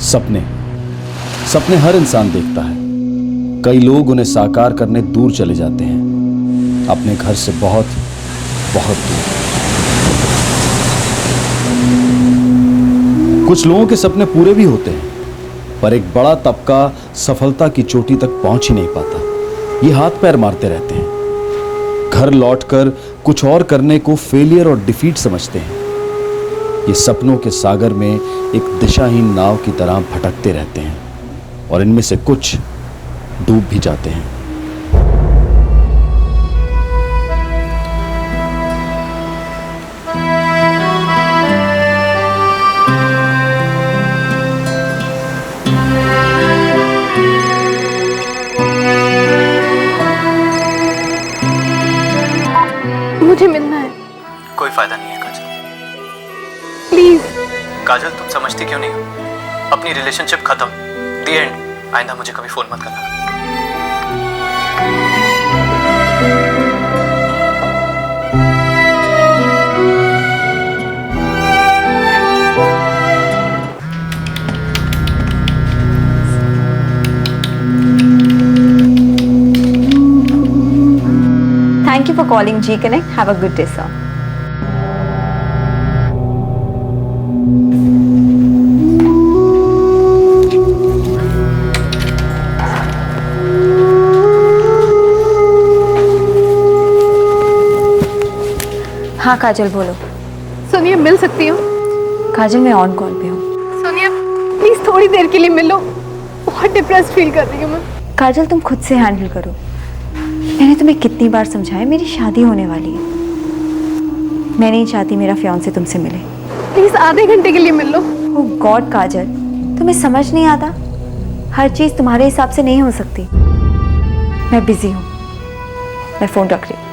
सपने सपने हर इंसान देखता है। कई लोग उन्हें साकार करने दूर चले जाते हैं, अपने घर से बहुत बहुत दूर। कुछ लोगों के सपने पूरे भी होते हैं, पर एक बड़ा तबका सफलता की चोटी तक पहुंच ही नहीं पाता। ये हाथ पैर मारते रहते हैं, घर लौटकर कुछ और करने को फेलियर और डिफीट समझते हैं। ये सपनों के सागर में एक दिशाहीन नाव की तरह भटकते रहते हैं और इनमें से कुछ डूब भी जाते हैं। मुझे मिलना है। कोई फायदा नहीं है काजल। प्लीज काजल, तुम समझती क्यों नहीं हो? अपनी रिलेशनशिप खत्म, द एंड। आइंदा मुझे कभी फोन मत करना। Thank you for calling G Connect. Have a good day, sir. हाँ काजल, बोलो। सोनिया, मिल सकती हो? काजल, मैं ऑन कॉल पे हूँ। सोनिया प्लीज थोड़ी देर के लिए मिलो, बहुत डिप्रेस फील कर रही हूँ मैं। काजल, तुम खुद से हैंडल करो। मैंने तुम्हें कितनी बार समझाया, मेरी शादी होने वाली है। मैं नहीं चाहती मेरा फियांसे तुमसे मिले। प्लीज आधे घंटे के लिए मिल लो। ओह गॉड काजल, तुम्हें समझ नहीं आता? हर चीज़ तुम्हारे हिसाब से नहीं हो सकती। मैं बिजी हूँ, मैं फ़ोन रख रही हूँ।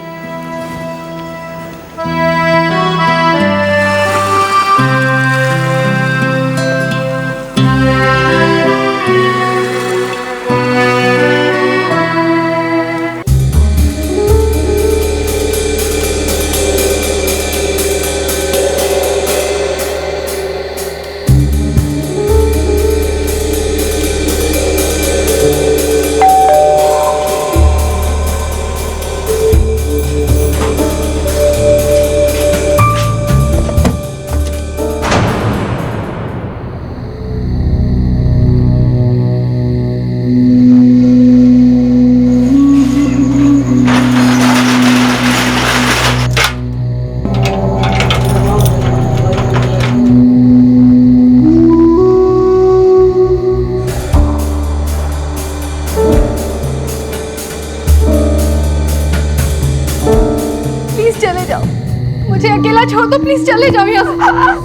मुझे अकेला छोड़ दो, प्लीज चले जाओ यहाँ से। क्या कर रहे हो?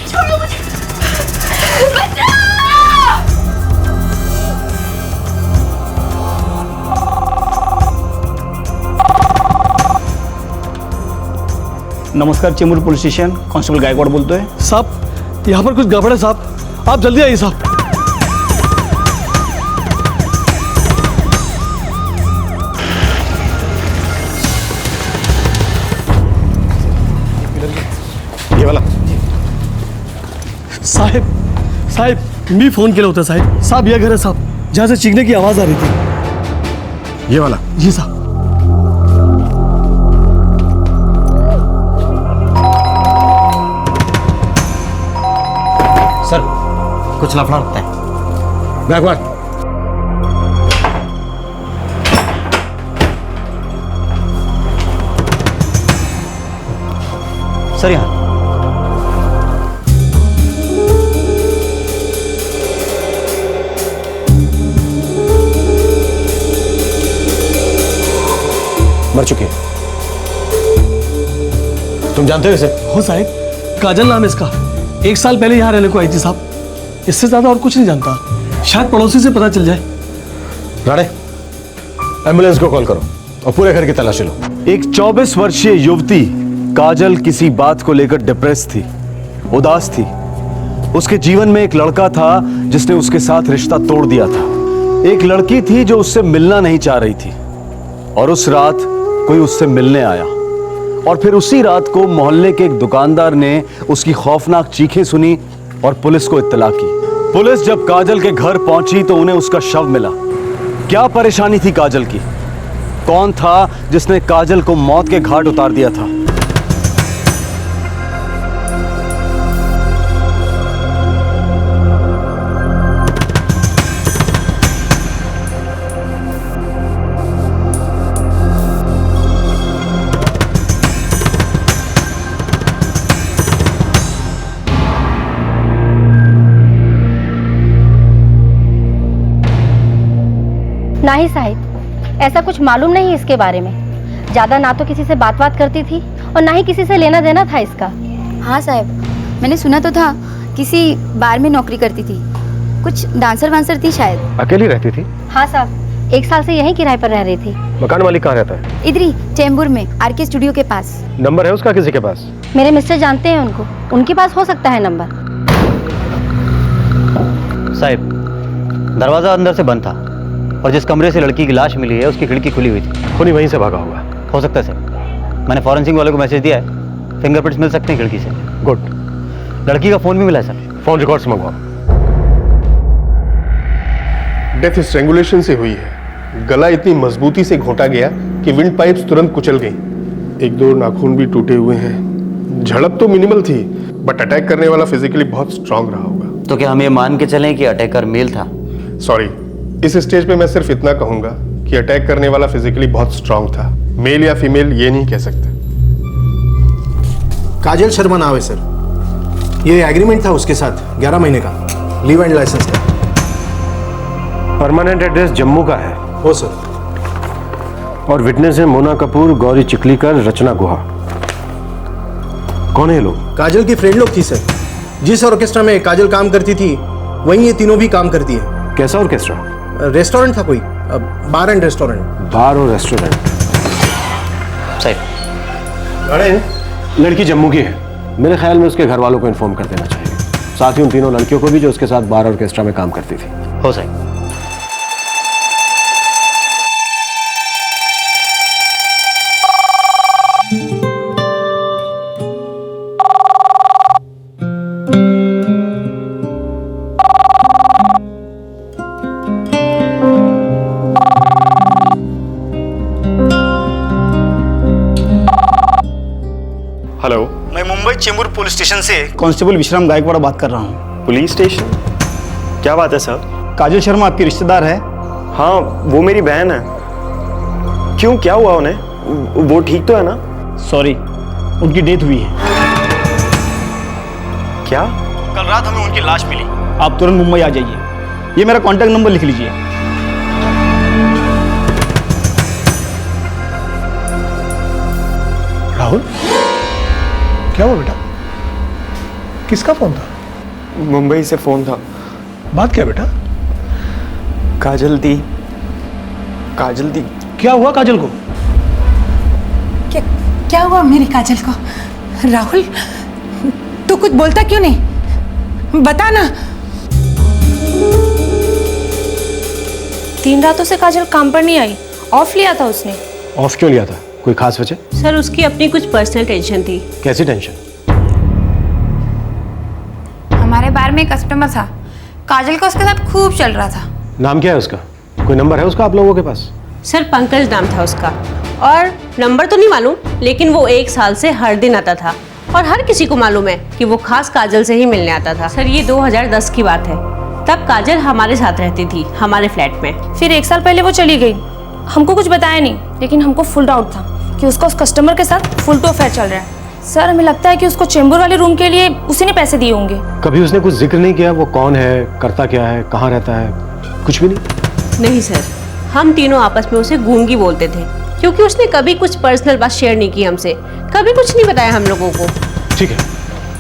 छोड़ो मुझे। बचाओ! नमस्कार, Chembur police station, constable Gaikwad बोलते हैं। साहब, यहाँ पर कुछ गड़बड़ है साहब, आप जल्दी आइए साहब। ये वाला साहब मी फोन केला होता साहब। साहब यह घर है साहब, जहाँ से चीखने की आवाज आ रही थी। ये वाला? जी साहब। सर, कुछ लफड़ा लगता है। बैकवर्ड। सर यहाँ मर चुके हैं। तुम जानते हो इसे? हो साहब, काजल नाम है इसका। 1 साल पहले यहाँ रहने को आई थी साहब। इससे ज्यादा और कुछ नहीं जानता। शायद पड़ोसी से पता चल जाए। राणे, एम्बुलेंस को कॉल करो और पूरे घर की तलाशी लो। एक 24 वर्षीय युवती काजल किसी बात को लेकर डिप्रेस थी, उदास थी। उसके जीवन में एक लड़का था जिसने उसके साथ रिश्ता तोड़ दिया था। एक लड़की थी जो उससे मिलना नहीं चाह रही थी और उस रात कोई उससे मिलने आया और फिर उसी रात को मोहल्ले के एक दुकानदार ने उसकी खौफनाक चीखें सुनी और पुलिस को इत्तला की। पुलिस जब काजल के घर पहुंची तो उन्हें उसका शव मिला। क्या परेशानी थी काजल की? कौन था जिसने काजल को मौत के घाट उतार दिया था? नहीं साहिब, ऐसा कुछ मालूम नहीं इसके बारे में। ज्यादा ना तो किसी से बात करती थी और ना ही किसी से लेना देना था इसका। हाँ साहब, मैंने सुना तो था किसी बार में नौकरी करती थी, कुछ डांसर वांसर थी शायद। अकेली रहती थी? हाँ साहब, 1 साल से यहीं किराए पर रह रही थी। मकान मालिक कहाँ रहता है? इधर ही चेंबूर में आरके स्टूडियो के पास। नंबर है उसका किसी के पास? मेरे मिस्टर जानते हैं उनको, उनके पास हो सकता है नंबर। साहब, दरवाजा अंदर से बंद था और जिस कमरे से लड़की की लाश मिली है उसकी खिड़की खुली हुई थी। खूनी वहीं से भागा होगा। हो सकता है सर, मैंने फॉरेंसिक वाले को मैसेज दिया है, फिंगरप्रिंट्स मिल सकते हैं खिड़की से। गुड। लड़की का फोन भी मिला है सर। फोन रिकॉर्ड्स मंगवाओ। डेथ स्ट्रैंगुलेशन से हुई है। गला इतनी मजबूती से घोंटा गया कि विंड पाइप्स तुरंत कुचल गई। 1-2 नाखून भी टूटे हुए हैं। झड़प तो मिनिमल थी, बट अटैक करने वाला फिजिकली बहुत स्ट्रांग रहा होगा। तो क्या हम ये मान के चलें कि अटैकर मेल था? सॉरी, इस स्टेज पे मैं सिर्फ इतना कहूंगा कि अटैक करने वाला फिजिकली बहुत स्ट्रांग था। मेल या फीमेल ये नहीं कह सकते। काजल शर्मा नाम है सर। ये एग्रीमेंट था उसके साथ 11 महीने का, लीव एंड लाइसेंस का। परमानेंट एड्रेस जम्मू का है? हो सर। और विटनेस है मोना कपूर, गौरी चिकलीकर, रचना गुहा। कौन है ये लोग? काजल की फ्रेंड लोग थी सर। जिस ऑर्केस्ट्रा में काजल काम करती थी वहीं ये तीनों भी काम करती है। कैसा ऑर्केस्ट्रा? रेस्टोरेंट था कोई, बार एंड रेस्टोरेंट। बार और रेस्टोरेंट। साहब, अरे लड़की जम्मू की है। मेरे ख्याल में उसके घर वालों को इन्फॉर्म कर देना चाहिए, साथ ही उन तीनों लड़कियों को भी जो उसके साथ बार ऑर्केस्ट्रा में काम करती थी। हो साहब। हेलो, मैं मुंबई चेंबूर पुलिस स्टेशन से कांस्टेबल विश्राम गायकवाड़ बात कर रहा हूँ। Police station? क्या बात है सर? काजल शर्मा आपकी रिश्तेदार है? हाँ, वो मेरी बहन है। क्यों, क्या हुआ उन्हें? वो ठीक तो है ना? सॉरी, उनकी डेथ हुई है। क्या? कल रात हमें उनकी लाश मिली। आप तुरंत मुंबई आ जाइए। ये मेरा कॉन्टैक्ट नंबर लिख लीजिए। राहुल, क्या हुआ बेटा? किसका फोन था? मुंबई से फोन था। बात क्या बेटा? काजल दी। काजल दी। क्या हुआ काजल को? क्या हुआ मेरी काजल को? राहुल, तू कुछ बोलता क्यों नहीं? बता ना। 3 रातों से काजल काम पर नहीं आई, ऑफ लिया था उसने। ऑफ क्यों लिया था? कोई खास वजह? सर, उसकी अपनी कुछ पर्सनल टेंशन थी। कैसी टेंशन? हमारे बार में कस्टमर था, काजल का उसके साथ खूब चल रहा था। नाम क्या है उसका? कोई नंबर है उसका आप लोगों के पास? सर, पंकज नाम था उसका, और नंबर तो नहीं मालूम, लेकिन वो 1 साल से हर दिन आता था और हर किसी को मालूम है कि वो खास काजल से ही मिलने आता था। सर, ये 2010 की बात है। तब काजल हमारे साथ रहती थी, हमारे फ्लैट में। फिर 1 साल पहले वो चली गई। हमको कुछ बताया नहीं, लेकिन हमको फुल डाउट था कि उसका उस कस्टमर के साथ फुल टू अफेयर चल रहा है। सर, हमें लगता है कि उसको चेंबूर वाले रूम के लिए उसी ने पैसे दिए होंगे। कभी उसने कुछ जिक्र नहीं किया वो कौन है, करता क्या है, कहाँ रहता है? कुछ भी नहीं? नहीं सर, हम तीनों आपस में उसे गूंगी बोलते थे, क्योंकि उसने कभी कुछ पर्सनल बात शेयर नहीं की हमसे, कभी कुछ नहीं बताया हम लोगों को। ठीक है,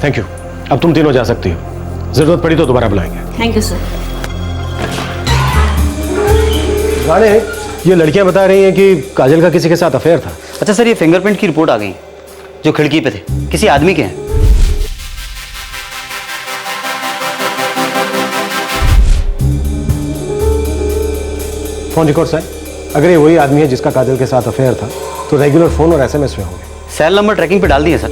थैंक यू। अब तुम तीनों जा सकती हो, जरूरत पड़ी तो दोबारा बुलाएंगे। Thank you sir. गाने, ये लड़कियां बता रही हैं कि काजल का किसी के साथ अफेयर था। अच्छा सर, ये फिंगरप्रिंट की रिपोर्ट आ गई जो खिड़की पे थे, किसी आदमी के हैं। फोन रिकॉर्ड्स है। अगर ये वही आदमी है जिसका काजल के साथ अफेयर था तो रेगुलर फोन और एसएमएस में होंगे। सेल नंबर ट्रैकिंग पे डाल दिए सर,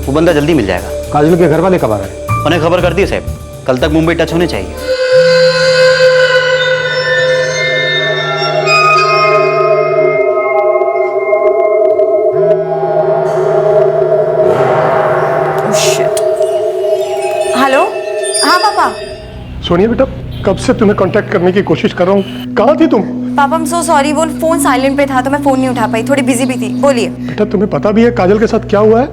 वो बंदा जल्दी मिल जाएगा। काजल के घर वाले कब आ रहे हैं? उन्हें खबर कर दी है साहब, कल तक मुंबई टच होने चाहिए। हेलो। हाँ पापा। सोनिया बेटा, कब से तुम्हें कांटेक्ट करने की कोशिश कर रहा हूँ, कहाँ थी तुम? पापा I'm so sorry, वो फोन साइलेंट पे था तो मैं फोन नहीं उठा पाई, थोड़ी बिजी भी थी। बोलिए। बेटा तुम्हें पता भी है काजल के साथ क्या हुआ है?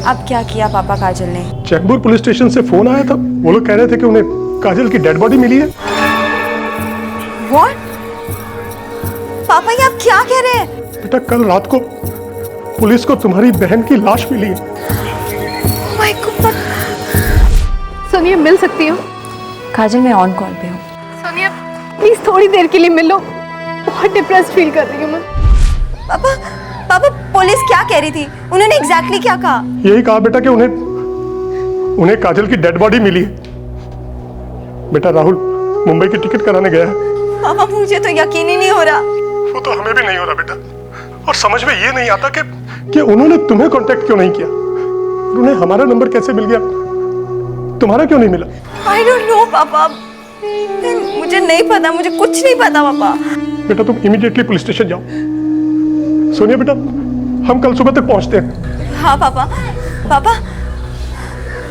अब क्या किया पापा काजल ने? चेंबूर पुलिस स्टेशन से फोन आया था, वो लोग कह रहे थे कि उन्हें काजल की डेड बॉडी मिली है। What? पापा ये आप क्या कह रहे हैं? बेटा कल रात को पुलिस को तुम्हारी बहन की लाश मिली है। Oh my God। सोनिया मिल सकती हो? काजल मैं ऑन कॉल पे हूँ। सोनिया प्लीज थोड़ी देर के लिए मिलो, बहुत डिप्रेस्ड फील कर रही हूँ मैं। पापा पापा पुलिस क्या कह रही थी? उन्होंने एग्जैक्टली क्या कहा? यही कहा बेटा कि उन्हें काजल की डेड बॉडी मिली है। बेटा राहुल मुंबई की टिकट कराने गया है। पापा मुझे तो यकीन ही नहीं हो रहा। वो तो हमें भी नहीं हो रहा बेटा, और समझ में ये नहीं आता कि उन्होंने तुम्हें कांटेक्ट क्यों नहीं किया, उन्हें हमारा नंबर कैसे मिल गया, तुम्हारा क्यों नहीं मिला? I don't know पापा, मुझे नहीं पता, मुझे कुछ नहीं पता पापा। बेटा तुम इमीडिएटली पुलिस स्टेशन जाओ। सोनिया बेटा हम कल सुबह तक पहुंचते हैं। हाँ पापा। पापा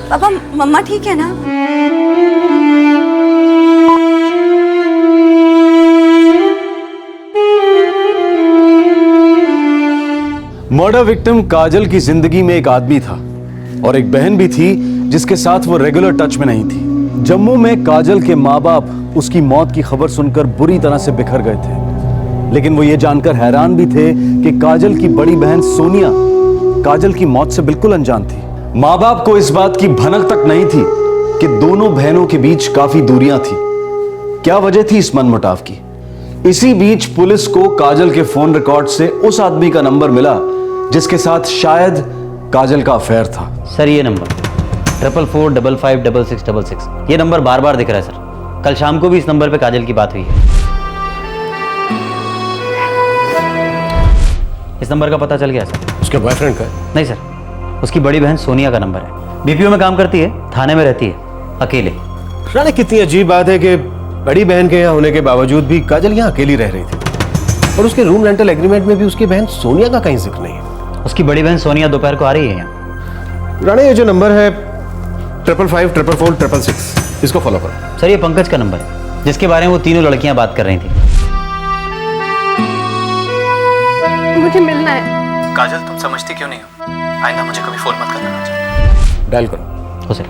पापा मम्मा ठीक है ना? मर्डर विक्टिम काजल की जिंदगी में एक आदमी था और एक बहन भी थी जिसके साथ वो रेगुलर टच में नहीं थी। जम्मू में काजल के माँ बाप उसकी मौत की खबर सुनकर बुरी तरह से बिखर गए थे, लेकिन वो ये जानकर हैरान भी थे कि काजल की बड़ी बहन सोनिया काजल की मौत से बिल्कुल अनजान थी। माँ बाप को इस बात की भनक तक नहीं थी कि दोनों बहनों के बीच काफी दूरियां थी। क्या वजह थी इस मनमुटाव की? इसी बीच पुलिस को काजल के फोन रिकॉर्ड से उस आदमी का नंबर मिला जिसके साथ शायद काजल का अफेयर था। सर ये नंबर 44455666, ये नंबर बार बार दिख रहा है सर। कल शाम को भी इस नंबर पे काजल की बात हुई है। इस नंबर का पता चल गया सर। उसके बॉयफ्रेंड का? नहीं सर, उसकी बड़ी बहन सोनिया का नंबर है। बीपीओ में काम करती है, थाने में रहती है, अकेले। रानी कितनी अजीब बात है कि बड़ी बहन के यहाँ होने के बावजूद भी काजल यहाँ अकेली रह रही थी, और उसके रूम रेंटल एग्रीमेंट में भी उसकी बहन सोनिया का कहीं जिक्र नहीं है। उसकी बड़ी बहन सोनिया दोपहर को आ रही है यहाँ। रानी ये जो नंबर है 55544466, इसको फॉलो करो। सर ये पंकज का नंबर है जिसके बारे में वो तीनों लड़कियां बात कर रही थी। मुझे मिलना है। काजल तुम समझती क्यों नहीं हो? आइंदा मुझे कभी फोन मत करना काजल। डायल करो। हो sir.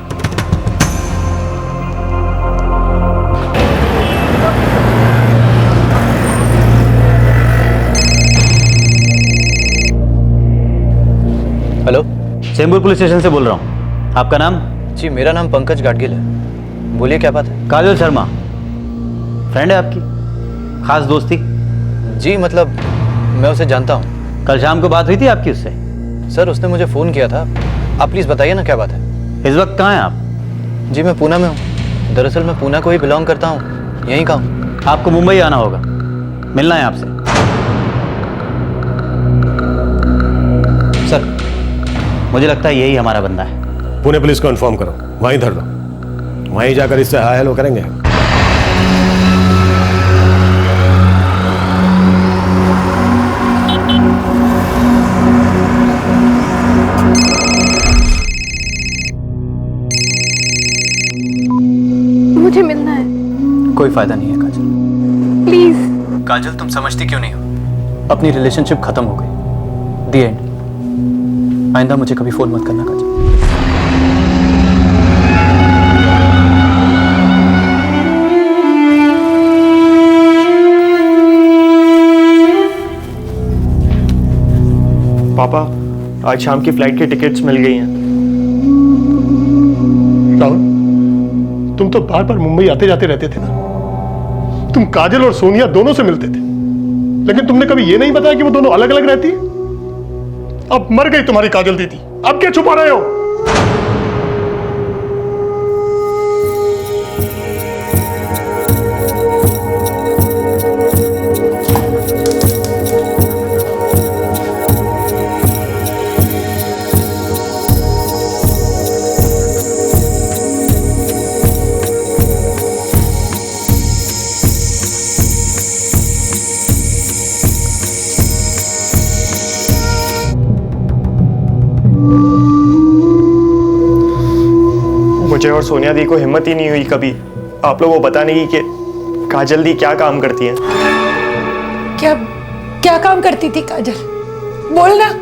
Hello, Chembur police station से बोल रहा हूँ। आपका नाम? जी मेरा नाम पंकज गाडगिल है। बोलिए क्या बात है? काजल शर्मा फ्रेंड है आपकी, खास दोस्ती? जी मतलब मैं उसे जानता हूँ। कल शाम को बात हुई थी आपकी उससे? सर उसने मुझे फ़ोन किया था। आप प्लीज़ बताइए ना क्या बात है। इस वक्त कहाँ हैं आप? जी मैं पूना में हूँ। दरअसल मैं पूना को ही बिलोंग करता हूँ, यहीं का हूँ। आपको मुंबई आना होगा, मिलना है आपसे। सर मुझे लगता है यही हमारा बंदा है। पुणे पुलिस को इन्फॉर्म करो, वहीं धर दो, वहीं जाकर इससे हाय हेलो करेंगे। मुझे मिलना है। कोई फायदा नहीं है काजल। प्लीज। काजल तुम समझती क्यों नहीं हो? अपनी रिलेशनशिप खत्म हो गई, दी एंड। आइंदा मुझे कभी फोन मत करना काजल। पापा आज शाम की फ्लाइट की टिकट्स मिल गई हैं। राहुल तुम तो बार बार मुंबई आते जाते रहते थे ना। तुम काजल और सोनिया दोनों से मिलते थे, लेकिन तुमने कभी ये नहीं बताया कि वो दोनों अलग अलग रहती है। अब मर गई तुम्हारी काजल दीदी, अब क्या छुपा रहे हो? मुझे और सोनिया दी को हिम्मत ही नहीं हुई कभी आप लोगों को बताने की कि काजल दी क्या काम करती हैं। क्या क्या काम करती थी काजल? बोलना।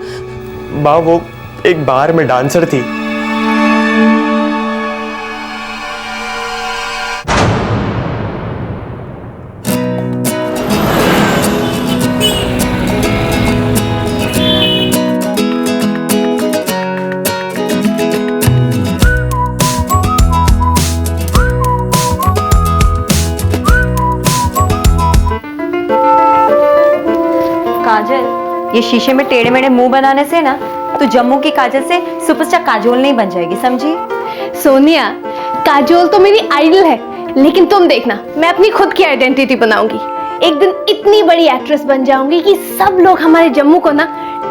माँ वो एक बार में डांसर थी। काजल, ये शीशे में टेढ़े मेढ़े मुंह बनाने से ना तो जम्मू की काजल से सुपरस्टार काजोल नहीं बन जाएगी, समझी? सोनिया, काजोल तो मेरी आइडल है, लेकिन तुम देखना, मैं अपनी खुद की आइडेंटिटी बनाऊंगी। एक दिन इतनी बड़ी एक्ट्रेस बन जाऊंगी कि सब लोग हमारे जम्मू को ना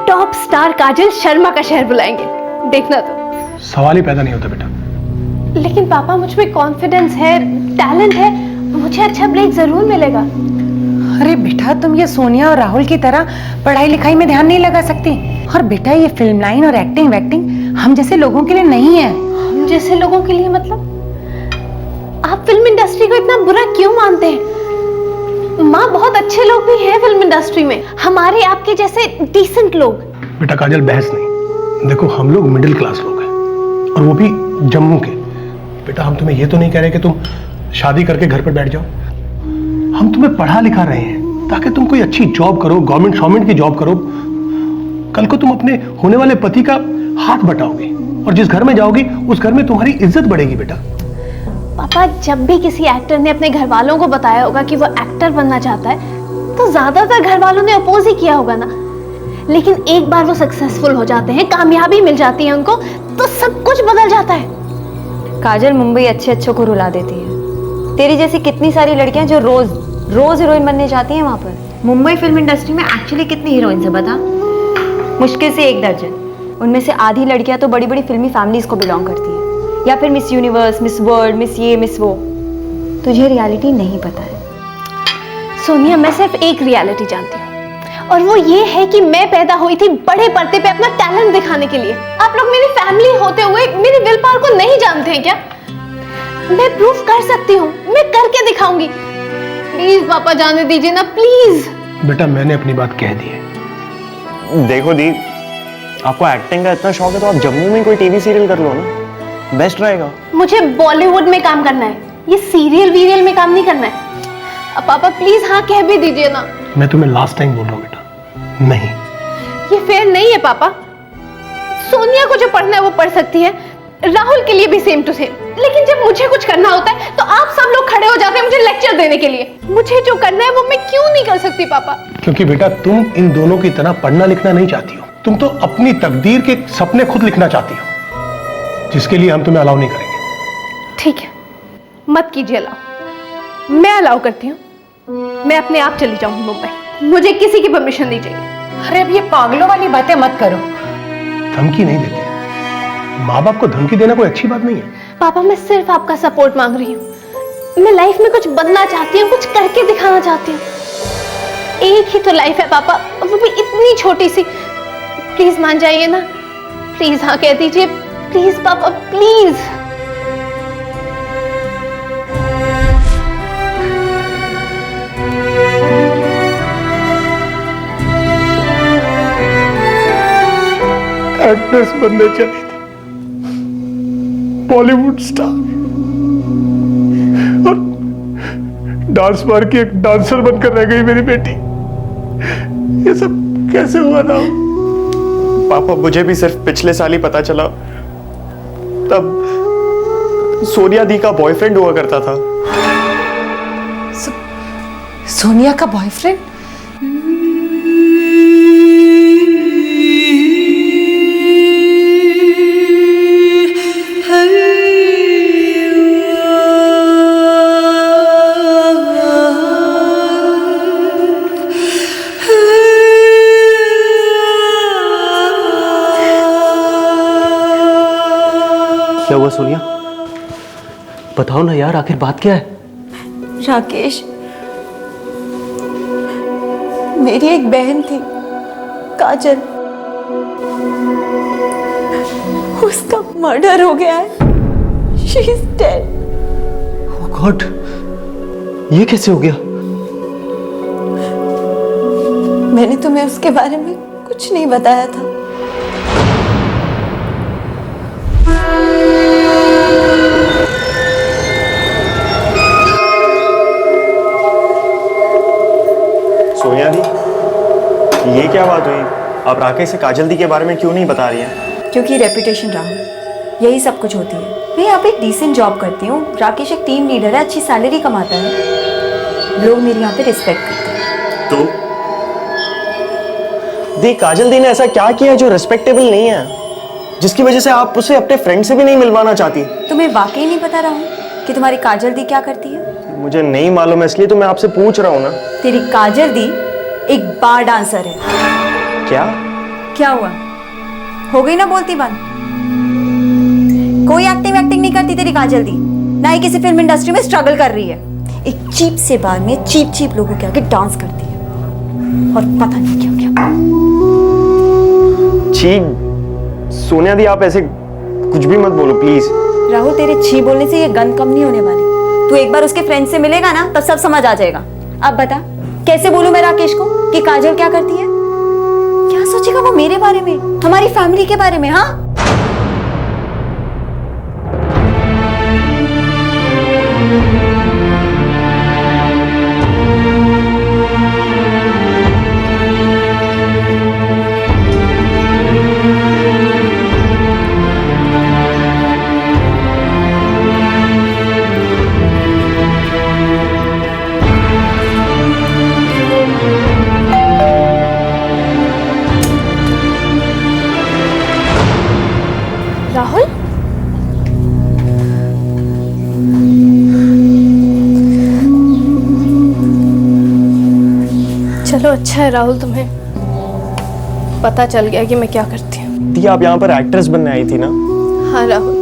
टॉप स्टार काजल शर्मा का शहर बुलाएंगे। देखना तो। सवाल ही पैदा नहीं होता बेटा। लेकिन पापा, मुझ में कॉन्फिडेंस है, टैलेंट है, मुझे अच्छा ब्रेक जरूर मिलेगा। अरे बेटा, तुम ये सोनिया और राहुल की तरह पढ़ाई लिखाई में ध्यान नहीं लगा सकती। और बेटा, ये फिल्म लाइन और एक्टिंग वैक्टिंग हम जैसे लोगों के लिए नहीं है। हम जैसे लोगों के लिए मतलब? आप फिल्म इंडस्ट्री को इतना बुरा क्यों मानते हैं? माँ, बहुत अच्छे लोग भी हैं फिल्म इंडस्ट्री में, हमारे आपके जैसे डिसेंट लोग। बेटा काजल, बहस नहीं। देखो, हम लोग मिडिल क्लास लोग हैं, और वो भी जम्मू के। बेटा, हम तुम्हें ये तो नहीं कह रहे कि तुम शादी करके घर पर बैठ जाओ। हम तुम्हें पढ़ा लिखा रहे हैं ताकि तुम कोई अच्छी जॉब करो, गवर्नमेंट की जॉब करो। कल को तुम अपने होने वाले पति का हाथ बटाओगे, और जिस घर में जाओगी उस घर में तुम्हारी इज्जत बढ़ेगी। बेटा पापा, जब भी किसी एक्टर ने अपने घर वालों को बताया होगा कि वो एक्टर बनना चाहता है, तो ज्यादातर घर वालों ने अपोज ही किया होगा ना। लेकिन एक बार वो सक्सेसफुल हो जाते हैं, कामयाबी मिल जाती है उनको, तो सब कुछ बदल जाता है। काजल मुंबई अच्छे को रुला देती है। तेरी जैसी कितनी सारी लड़कियां जो रोज हीरोइन बनने जाती हैं वहां पर। मुंबई फिल्म इंडस्ट्री में एक्चुअली कितनी हीरोइंस है बता? मुश्किल से 1 दर्जन। उनमें से आधी लड़कियां तो बड़ी बड़ी फिल्मी फैमिलीज को बिलोंग करती हैं, या फिर miss universe, miss world, miss ये मिस वो। तुझे रियलिटी नहीं पता है। सोनिया, मैं सिर्फ एक रियलिटी जानती हूँ, और वो ये है कि मैं पैदा हुई थी बड़े पर्दे पे अपना टैलेंट दिखाने के लिए। आप लोग मेरी फैमिली होते हुए मेरी विल पावर को नहीं जानते हैं क्या? मैं प्रूफ कर सकती हूँ, मैं करके दिखाऊंगी। प्लीज पापा, जाने दीजिए ना, प्लीज। बेटा, मैंने अपनी बात कह दी है। देखो दी, आपको एक्टिंग का इतना शौक है तो आप जम्मू में कोई टीवी सीरियल कर लो ना, बेस्ट रहेगा। मुझे बॉलीवुड में काम करना है, ये सीरियल वीरियल में काम नहीं करना है। अब पापा प्लीज हाँ कह भी दीजिए ना। मैं तुम्हें लास्ट टाइम बोल रहा हूँ बेटा, नहीं। ये फेयर नहीं है पापा। सोनिया को जो पढ़ना है वो पढ़ सकती है, राहुल के लिए भी सेम टू सेम। लेकिन जब मुझे कुछ करना होता है तो आप सब लोग खड़े हो जाते हैं मुझे लेक्चर देने के लिए। मुझे जो करना है वो मैं क्यों नहीं कर सकती पापा? क्योंकि बेटा, तुम इन दोनों की तरह पढ़ना लिखना नहीं चाहती हो। तुम तो अपनी तकदीर के सपने खुद लिखना चाहती हो, जिसके लिए हम तुम्हें अलाउ नहीं करेंगे। ठीक है, मत कीजिए अलाउ। मैं अलाउ करती हूँ। मैं अपने आप चली जाऊंगी मुंबई, मुझे किसी की परमिशन नहीं चाहिए। अरे अब ये पागलों वाली बातें मत करो। धमकी नहीं देते, माँ बाप को धमकी देना कोई अच्छी बात नहीं है। पापा, मैं सिर्फ आपका सपोर्ट मांग रही हूँ। मैं लाइफ में कुछ बनना चाहती हूँ, कुछ करके दिखाना चाहती हूँ। एक ही तो लाइफ है पापा, वो भी इतनी छोटी सी। प्लीज मान जाइए ना, प्लीज हाँ कह दीजिए, प्लीज पापा, प्लीज। एक्ट्रेस बनने चली थी, बॉलीवुड स्टार, और डांस मार के एक डांसर बनकर रह गई मेरी बेटी। ये सब कैसे हुआ ना? पापा, मुझे भी सिर्फ पिछले साल ही पता चला, तब सोनिया दी का बॉयफ्रेंड हुआ करता था। सोनिया का बॉयफ्रेंड? क्या हुआ सोनिया? बताओ ना यार, आखिर बात क्या है? राकेश, मेरी एक बहन थी काजल, उसका मर्डर हो गया है। She is dead. Oh God, ये कैसे हो गया? मैंने तुम्हें उसके बारे में कुछ नहीं बताया था। सोनिया दी, ये क्या बात हुई? आप राकेश से काजल दी के बारे में क्यों नहीं बता रही हैं? क्योंकि रेपुटेशन राहुल, यही सब कुछ होती है। मैं यहाँ पे एक डिसेंट जॉब करती हूँ, राकेश एक टीम लीडर है, अच्छी सैलरी कमाता है, लोग मेरे यहाँ पे रिस्पेक्ट करते हैं। तो दी, काजल दी ने ऐसा क्या किया जो रिस्पेक्टेबल नहीं है, जिसकी वजह से आप उसे अपने फ्रेंड से भी नहीं मिलवाना चाहती? तुम्हें वाकई नहीं पता राहुल कि तुम्हारी काजल दी क्या करती है? मुझे नहीं मालूम है, इसलिए तो मैं आपसे पूछ रहा हूँ ना। तेरी काजल दी एक बार डांसर है। क्या? क्या हुआ? हो गई ना बोलती बात? कोई एक्टिंग नहीं करती तेरी काजल दी, ना ही किसी फिल्म इंडस्ट्री में स्ट्रगल कर रही है। एक चीप से बार में चीप लोगों के आगे डांस करती है और पता नहीं क्या क्या। छी सोनिया दी, आप ऐसे कुछ भी मत बोलो प्लीज। राहुल, तेरे छी बोलने से ये गंद कम नहीं होने वाली। तू एक बार उसके फ्रेंड से मिलेगा ना, तब सब समझ आ जाएगा। अब बता, कैसे बोलूं मैं राकेश को कि काजल क्या करती है? क्या सोचेगा वो मेरे बारे में, हमारी फैमिली के बारे में? हाँ, राहुल, चलो अच्छा है राहुल, तुम्हें पता चल गया कि मैं क्या करती हूँ। दी, आप यहाँ पर एक्ट्रेस बनने आई थी ना? हाँ राहुल,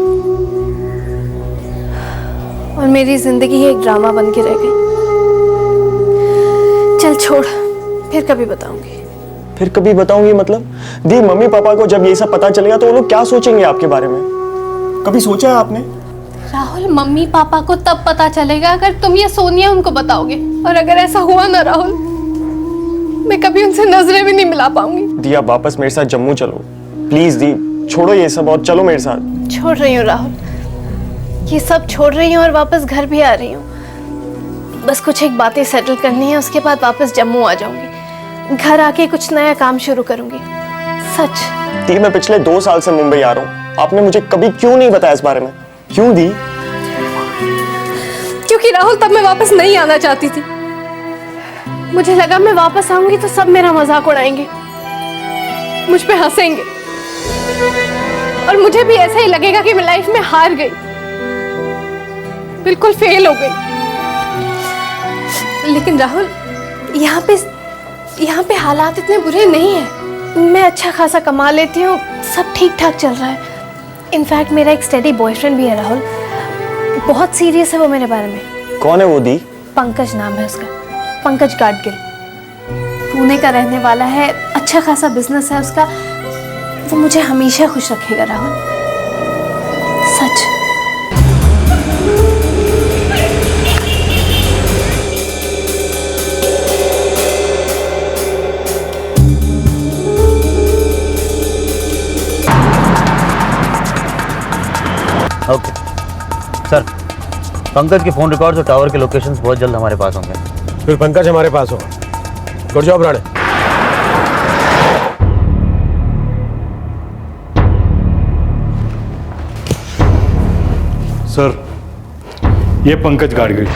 और मेरी जिंदगी ही एक ड्रामा बन के रह गई। चल छोड़, फिर कभी बताऊंगी। फिर कभी बताऊंगी मतलब? दी, मम्मी पापा को जब ये सब पता चलेगा तो वो लोग क्या सोचेंगे आपके बारे में? कभी सोचा है आपने? राहुल, मम्मी पापा को तब पता चलेगा अगर तुम ये सोनिया उनको बताओगे, और अगर ऐसा हुआ ना राहुल, मैं कभी उनसे नजरें भी नहीं मिला पाऊंगी। दी, आप वापस मेरे साथ जम्मू चलो प्लीज। दी, छोड़ो ये सब और चलो मेरे साथ। छोड़ रही हूँ राहुल, ये सब छोड़ रही हूँ और वापस घर भी आ रही हूँ। बस कुछ एक बातें सेटल करनी है, उसके बाद वापस जम्मू आ जाऊंगी। घर आके कुछ नया काम शुरू करूंगी, सच। दी, मैं पिछले 2 साल से मुंबई आ रहा हूँ, आपने मुझे कभी क्यों नहीं बताया इस बारे में? क्यों दी? क्योंकि राहुल, तब मैं वापस नहीं आना चाहती थी। मुझे लगा मैं वापस आऊंगी तो सब मेरा मजाक उड़ाएंगे, मुझ पे हंसेंगे, और मुझे भी ऐसा ही लगेगा कि मैं लाइफ में हार गई, बिल्कुल फेल हो गई। लेकिन राहुल, यहाँ पे हालात इतने बुरे नहीं हैं। मैं अच्छा खासा कमा लेती हूँ, सब ठीक ठाक चल रहा है। इनफैक्ट मेरा एक स्टडी बॉयफ्रेंड भी है राहुल, बहुत सीरियस है वो मेरे बारे में। कौन है वो दी? पंकज नाम है उसका, पंकज गाडगिल। पुणे का रहने वाला है, अच्छा खासा बिजनेस है उसका। वो मुझे हमेशा खुश रखेगा राहुल, सच। ओके सर, पंकज के फोन रिकॉर्ड्स और टावर के लोकेशंस बहुत जल्द हमारे पास होंगे। फिर पंकज हमारे पास होगा। Good job Rane. सर, ये पंकज गाडगिल।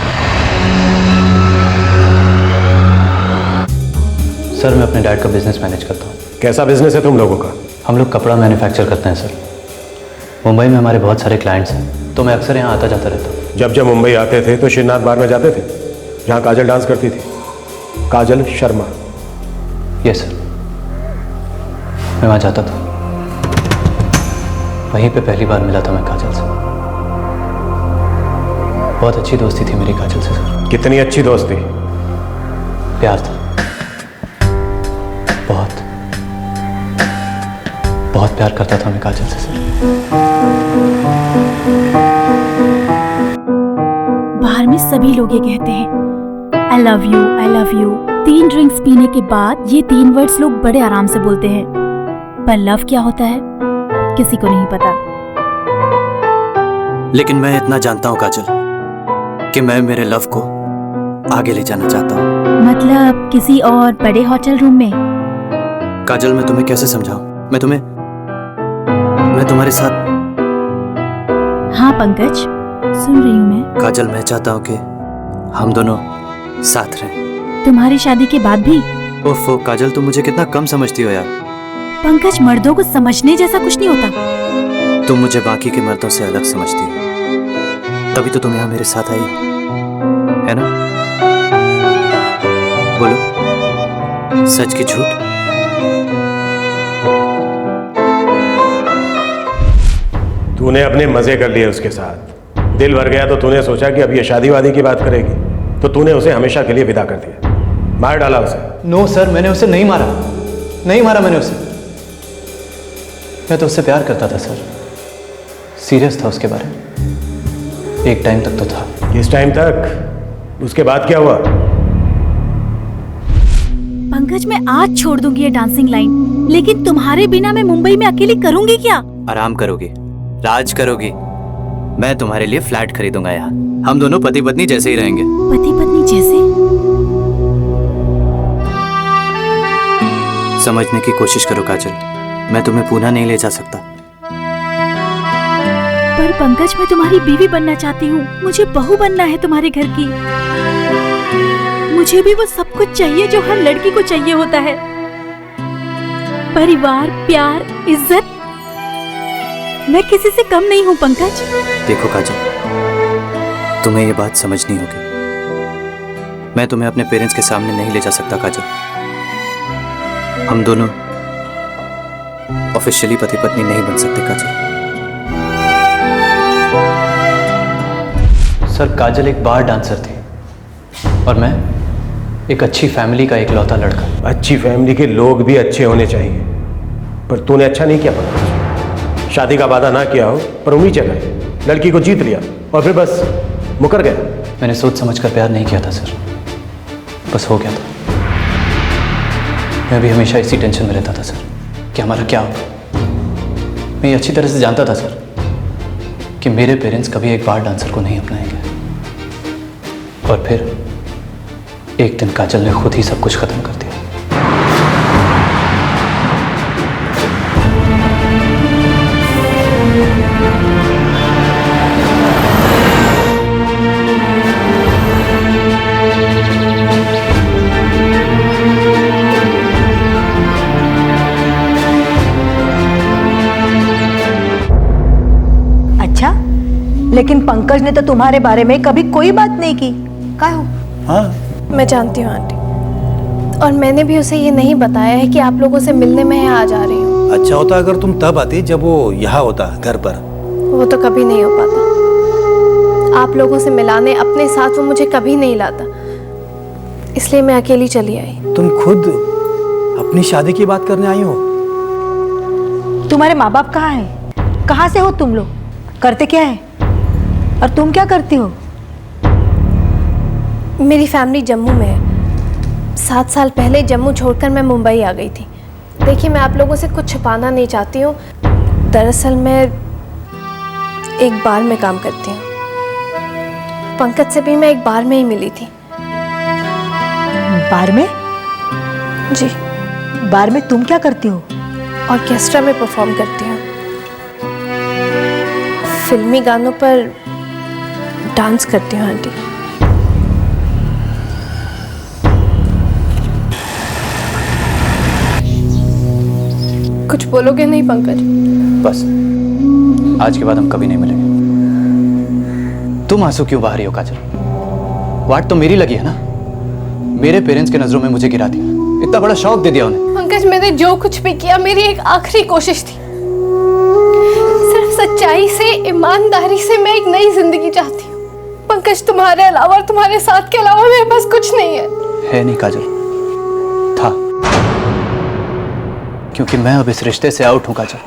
सर, मैं अपने डैड का बिजनेस मैनेज करता हूँ। कैसा बिजनेस है तुम लोगों का? हम लोग कपड़ा मैन्युफैक्चर करते हैं सर। मुंबई में हमारे बहुत सारे क्लाइंट्स हैं, तो मैं अक्सर यहाँ आता जाता रहता हूँ। जब मुंबई आते थे तो श्रीनाथ बार में जाते थे, जहाँ काजल डांस करती थी, काजल शर्मा। यस सर, मैं वहाँ जाता था। वहीं पे पहली बार मिला था मैं काजल से। बहुत अच्छी दोस्ती थी मेरी काजल से सर। कितनी अच्छी दोस्ती? प्यार था, बहुत बहुत प्यार करता था मैं काजल से सर। सभी लोग ये कहते हैं, I love you, I love you. 3 drinks पीने के बाद ये 3 वर्ड्स लोग बड़े आराम से बोलते हैं, पर लव क्या होता है किसी को नहीं पता। लेकिन मैं इतना जानता हूँ काजल कि मैं मेरे लव को आगे ले जाना चाहता हूँ। मतलब किसी और बड़े होटल रूम में? काजल मैं तुम्हें कैसे समझाऊं? मैं तुम्हारे साथ। हाँ पंकज, सुन रही हूँ मैं। काजल मैं चाहता हूँ कि हम दोनों साथ रहें। तुम्हारी शादी के बाद भी? ओफो काजल, तुम मुझे कितना कम समझती हो यार। पंकज, मर्दों को समझने जैसा कुछ नहीं होता। तुम मुझे बाकी के मर्दों से अलग समझती हो, तभी तो तुम यहाँ मेरे साथ आई हो, है ना? बोलो, सच की झूठ? तूने अपने मजे कर लिए उसके साथ, दिल भर गया तो तूने सोचा कि अब ये शादी वादी की बात करेगी, तो तूने उसे हमेशा के लिए विदा कर दिया, मार डाला उसे। नो सर, मैंने उसे नहीं मारा, नहीं मारा मैंने उसे। मैं तो उससे प्यार करता था सर, सीरियस था उसके बारे में। एक टाइम तक तो था। किस टाइम तक? उसके बाद क्या हुआ? पंकज, मैं आज छोड़ दूंगी ये डांसिंग लाइन, लेकिन तुम्हारे बिना मैं मुंबई में अकेली करूंगी क्या? आराम करोगी, राज करोगी। मैं तुम्हारे लिए फ्लैट खरीदूंगा यहाँ, हम दोनों पति पत्नी जैसे ही रहेंगे। पति पत्नी जैसे? समझने की कोशिश करो काजल, मैं तुम्हें पुणे नहीं ले जा सकता। पर पंकज, मैं तुम्हारी बीवी बनना चाहती हूँ, मुझे बहू बनना है तुम्हारे घर की। मुझे भी वो सब कुछ चाहिए जो हर लड़की को चाहिए होता है, परिवार, प्यार, इज्जत। मैं किसी से कम नहीं हूँ पंकज। देखो काजल, तुम्हें ये बात समझनी होगी। मैं तुम्हें अपने पेरेंट्स के सामने नहीं ले जा सकता काजल। हम दोनों ऑफिशियली पति पत्नी नहीं बन सकते काजल। सर, काजल एक बार डांसर थी और मैं एक अच्छी फैमिली का इकलौता लड़का। अच्छी फैमिली के लोग भी अच्छे होने चाहिए, पर तूने अच्छा नहीं किया पंकज। शादी का वादा ना किया हो पर उम्मीद जगाई, लड़की को जीत लिया और फिर बस मुकर गया। मैंने सोच समझ कर प्यार नहीं किया था सर, बस हो गया था। मैं भी हमेशा इसी टेंशन में रहता था सर कि हमारा क्या होगा। मैं ये अच्छी तरह से जानता था सर कि मेरे पेरेंट्स कभी एक बार डांसर को नहीं अपनाएंगे, और फिर एक दिन काजल ने खुद ही सब कुछ खत्म कर दिया। अच्छा, लेकिन पंकज ने तो तुम्हारे बारे में कभी कोई बात नहीं की। क्या हो? हाँ, मैं जानती हूँ आंटी, और मैंने भी उसे ये नहीं बताया है कि आप लोगों से मिलने में यहाँ आ जा रही हूँ। अच्छा होता अगर तुम तब आती जब वो यहाँ होता घर पर। वो तो कभी नहीं हो पाता। आप लोगों से मिलाने अपने साथ वो मुझे कभी नहीं लाता, इसलिए मैं अकेली चली आई। तुम खुद अपनी शादी की बात करने आई हो? तुम्हारे माँ बाप कहाँ हैं? कहाँ से हो तुम लोग? करते क्या है? और तुम क्या करती हो? मेरी फैमिली जम्मू में है। 7 साल पहले जम्मू छोड़कर मैं मुंबई आ गई थी। देखिए, मैं आप लोगों से कुछ छुपाना नहीं चाहती हूँ। दरअसल मैं एक बार में काम करती हूँ। पंकज से भी मैं एक बार में ही मिली थी। बार में? जी। बार में तुम क्या करती हो? ऑर्केस्ट्रा में परफॉर्म करती हूँ। फिल्मी गानों पर डांस करती हूँ आंटी। कुछ बोलोगे नहीं पंकज? बस, आज के बाद हम कभी नहीं मिलेंगे। तुम आंसू क्यों बहा रही हो काजल? वाट तो मेरी लगी है ना। मेरे पेरेंट्स के नजरों में मुझे गिरा दिया, इतना बड़ा शौक दे दिया उन्हें। पंकज, मैंने जो कुछ भी किया मेरी एक आखिरी कोशिश थी। सिर्फ सच्चाई से, ईमानदारी से मैं एक नई जिंदगी चाहती हूँ। पंकज, तुम्हारे अलावा और तुम्हारे साथ के अलावा मेरे पास कुछ नहीं है नहीं काजल, था। क्योंकि मैं अब इस रिश्ते से आउट हूं काजल।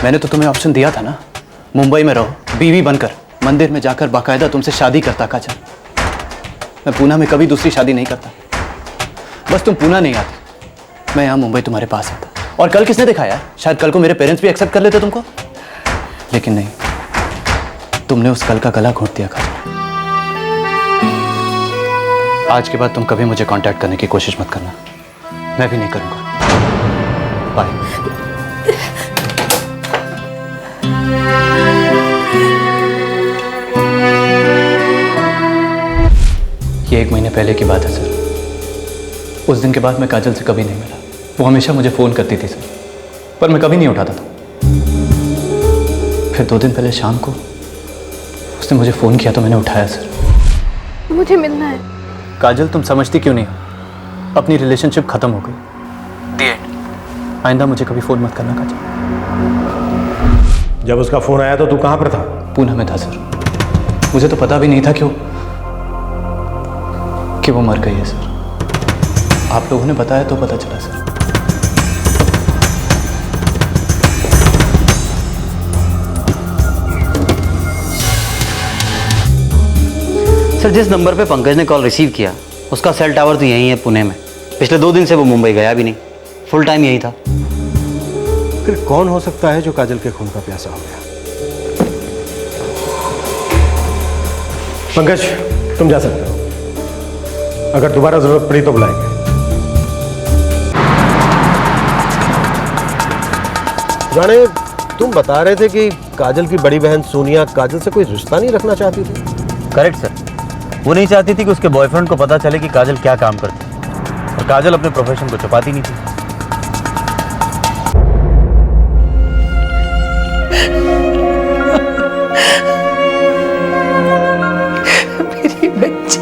मैंने तो तुम्हें ऑप्शन दिया था ना, मुंबई में रहो, बीवी बनकर, मंदिर में जाकर बाकायदा तुमसे शादी करता काजल। मैं पूना में कभी दूसरी शादी नहीं करता। बस तुम पूना नहीं आती, मैं यहाँ मुंबई तुम्हारे पास आता। और कल किसने देखा यार, शायद कल को मेरे पेरेंट्स भी एक्सेप्ट कर लेते तुमको, लेकिन नहीं, तुमने उस कल का गला घोंट दिया काजल। आज के बाद तुम कभी मुझे कांटेक्ट करने की कोशिश मत करना, मैं भी नहीं करूंगा। बाय। ये 1 महीने पहले की बात है सर। उस दिन के बाद मैं काजल से कभी नहीं मिला। वो हमेशा मुझे फ़ोन करती थी सर, पर मैं कभी नहीं उठाता था। फिर 2 दिन पहले शाम को उसने मुझे फ़ोन किया तो मैंने उठाया सर। मुझे मिलना है। काजल तुम समझती क्यों नहीं हो, अपनी रिलेशनशिप खत्म हो गई। दी एंड। आइंदा मुझे कभी फ़ोन मत करना काजल। जब उसका फ़ोन आया तो तू कहाँ पर था? पूना में था सर। मुझे तो पता भी नहीं था कि वो मर गई है सर। आप लोगों ने बताया तो पता चला सर। सर, जिस नंबर पे पंकज ने कॉल रिसीव किया उसका सेल टावर तो यहीं है पुणे में। पिछले 2 दिन से वो मुंबई गया भी नहीं, फुल टाइम यही था। फिर कौन हो सकता है जो काजल के खून का प्यासा हो गया? पंकज, तुम जा सकते हो, अगर दोबारा जरूरत पड़ी तो बुलाएंगे। जाने, तुम बता रहे थे कि काजल की बड़ी बहन सोनिया काजल से कोई रिश्ता नहीं रखना चाहती थी। करेक्ट सर, वो नहीं चाहती थी कि उसके बॉयफ्रेंड को पता चले कि काजल क्या काम करती है, और काजल अपने प्रोफेशन को छुपाती नहीं थी। मेरी बच्ची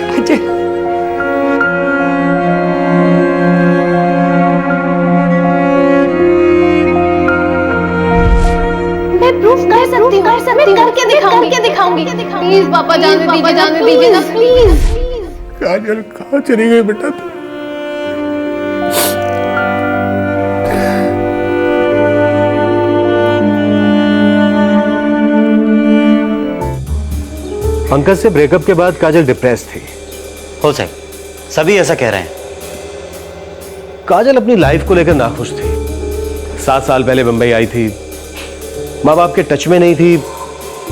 काजल। मैं प्रूफ कर सकती हूँ, करके दिखाऊंगी। प्लीज पापा जाने दीजिए ना, प्लीज। काजल कहाँ चली गई बेटा? पंकज से ब्रेकअप के बाद काजल डिप्रेस थी। हो सके, सभी ऐसा कह रहे हैं। काजल अपनी लाइफ को लेकर नाखुश थी। 7 साल पहले मुंबई आई थी, माँ बाप के टच में नहीं थी,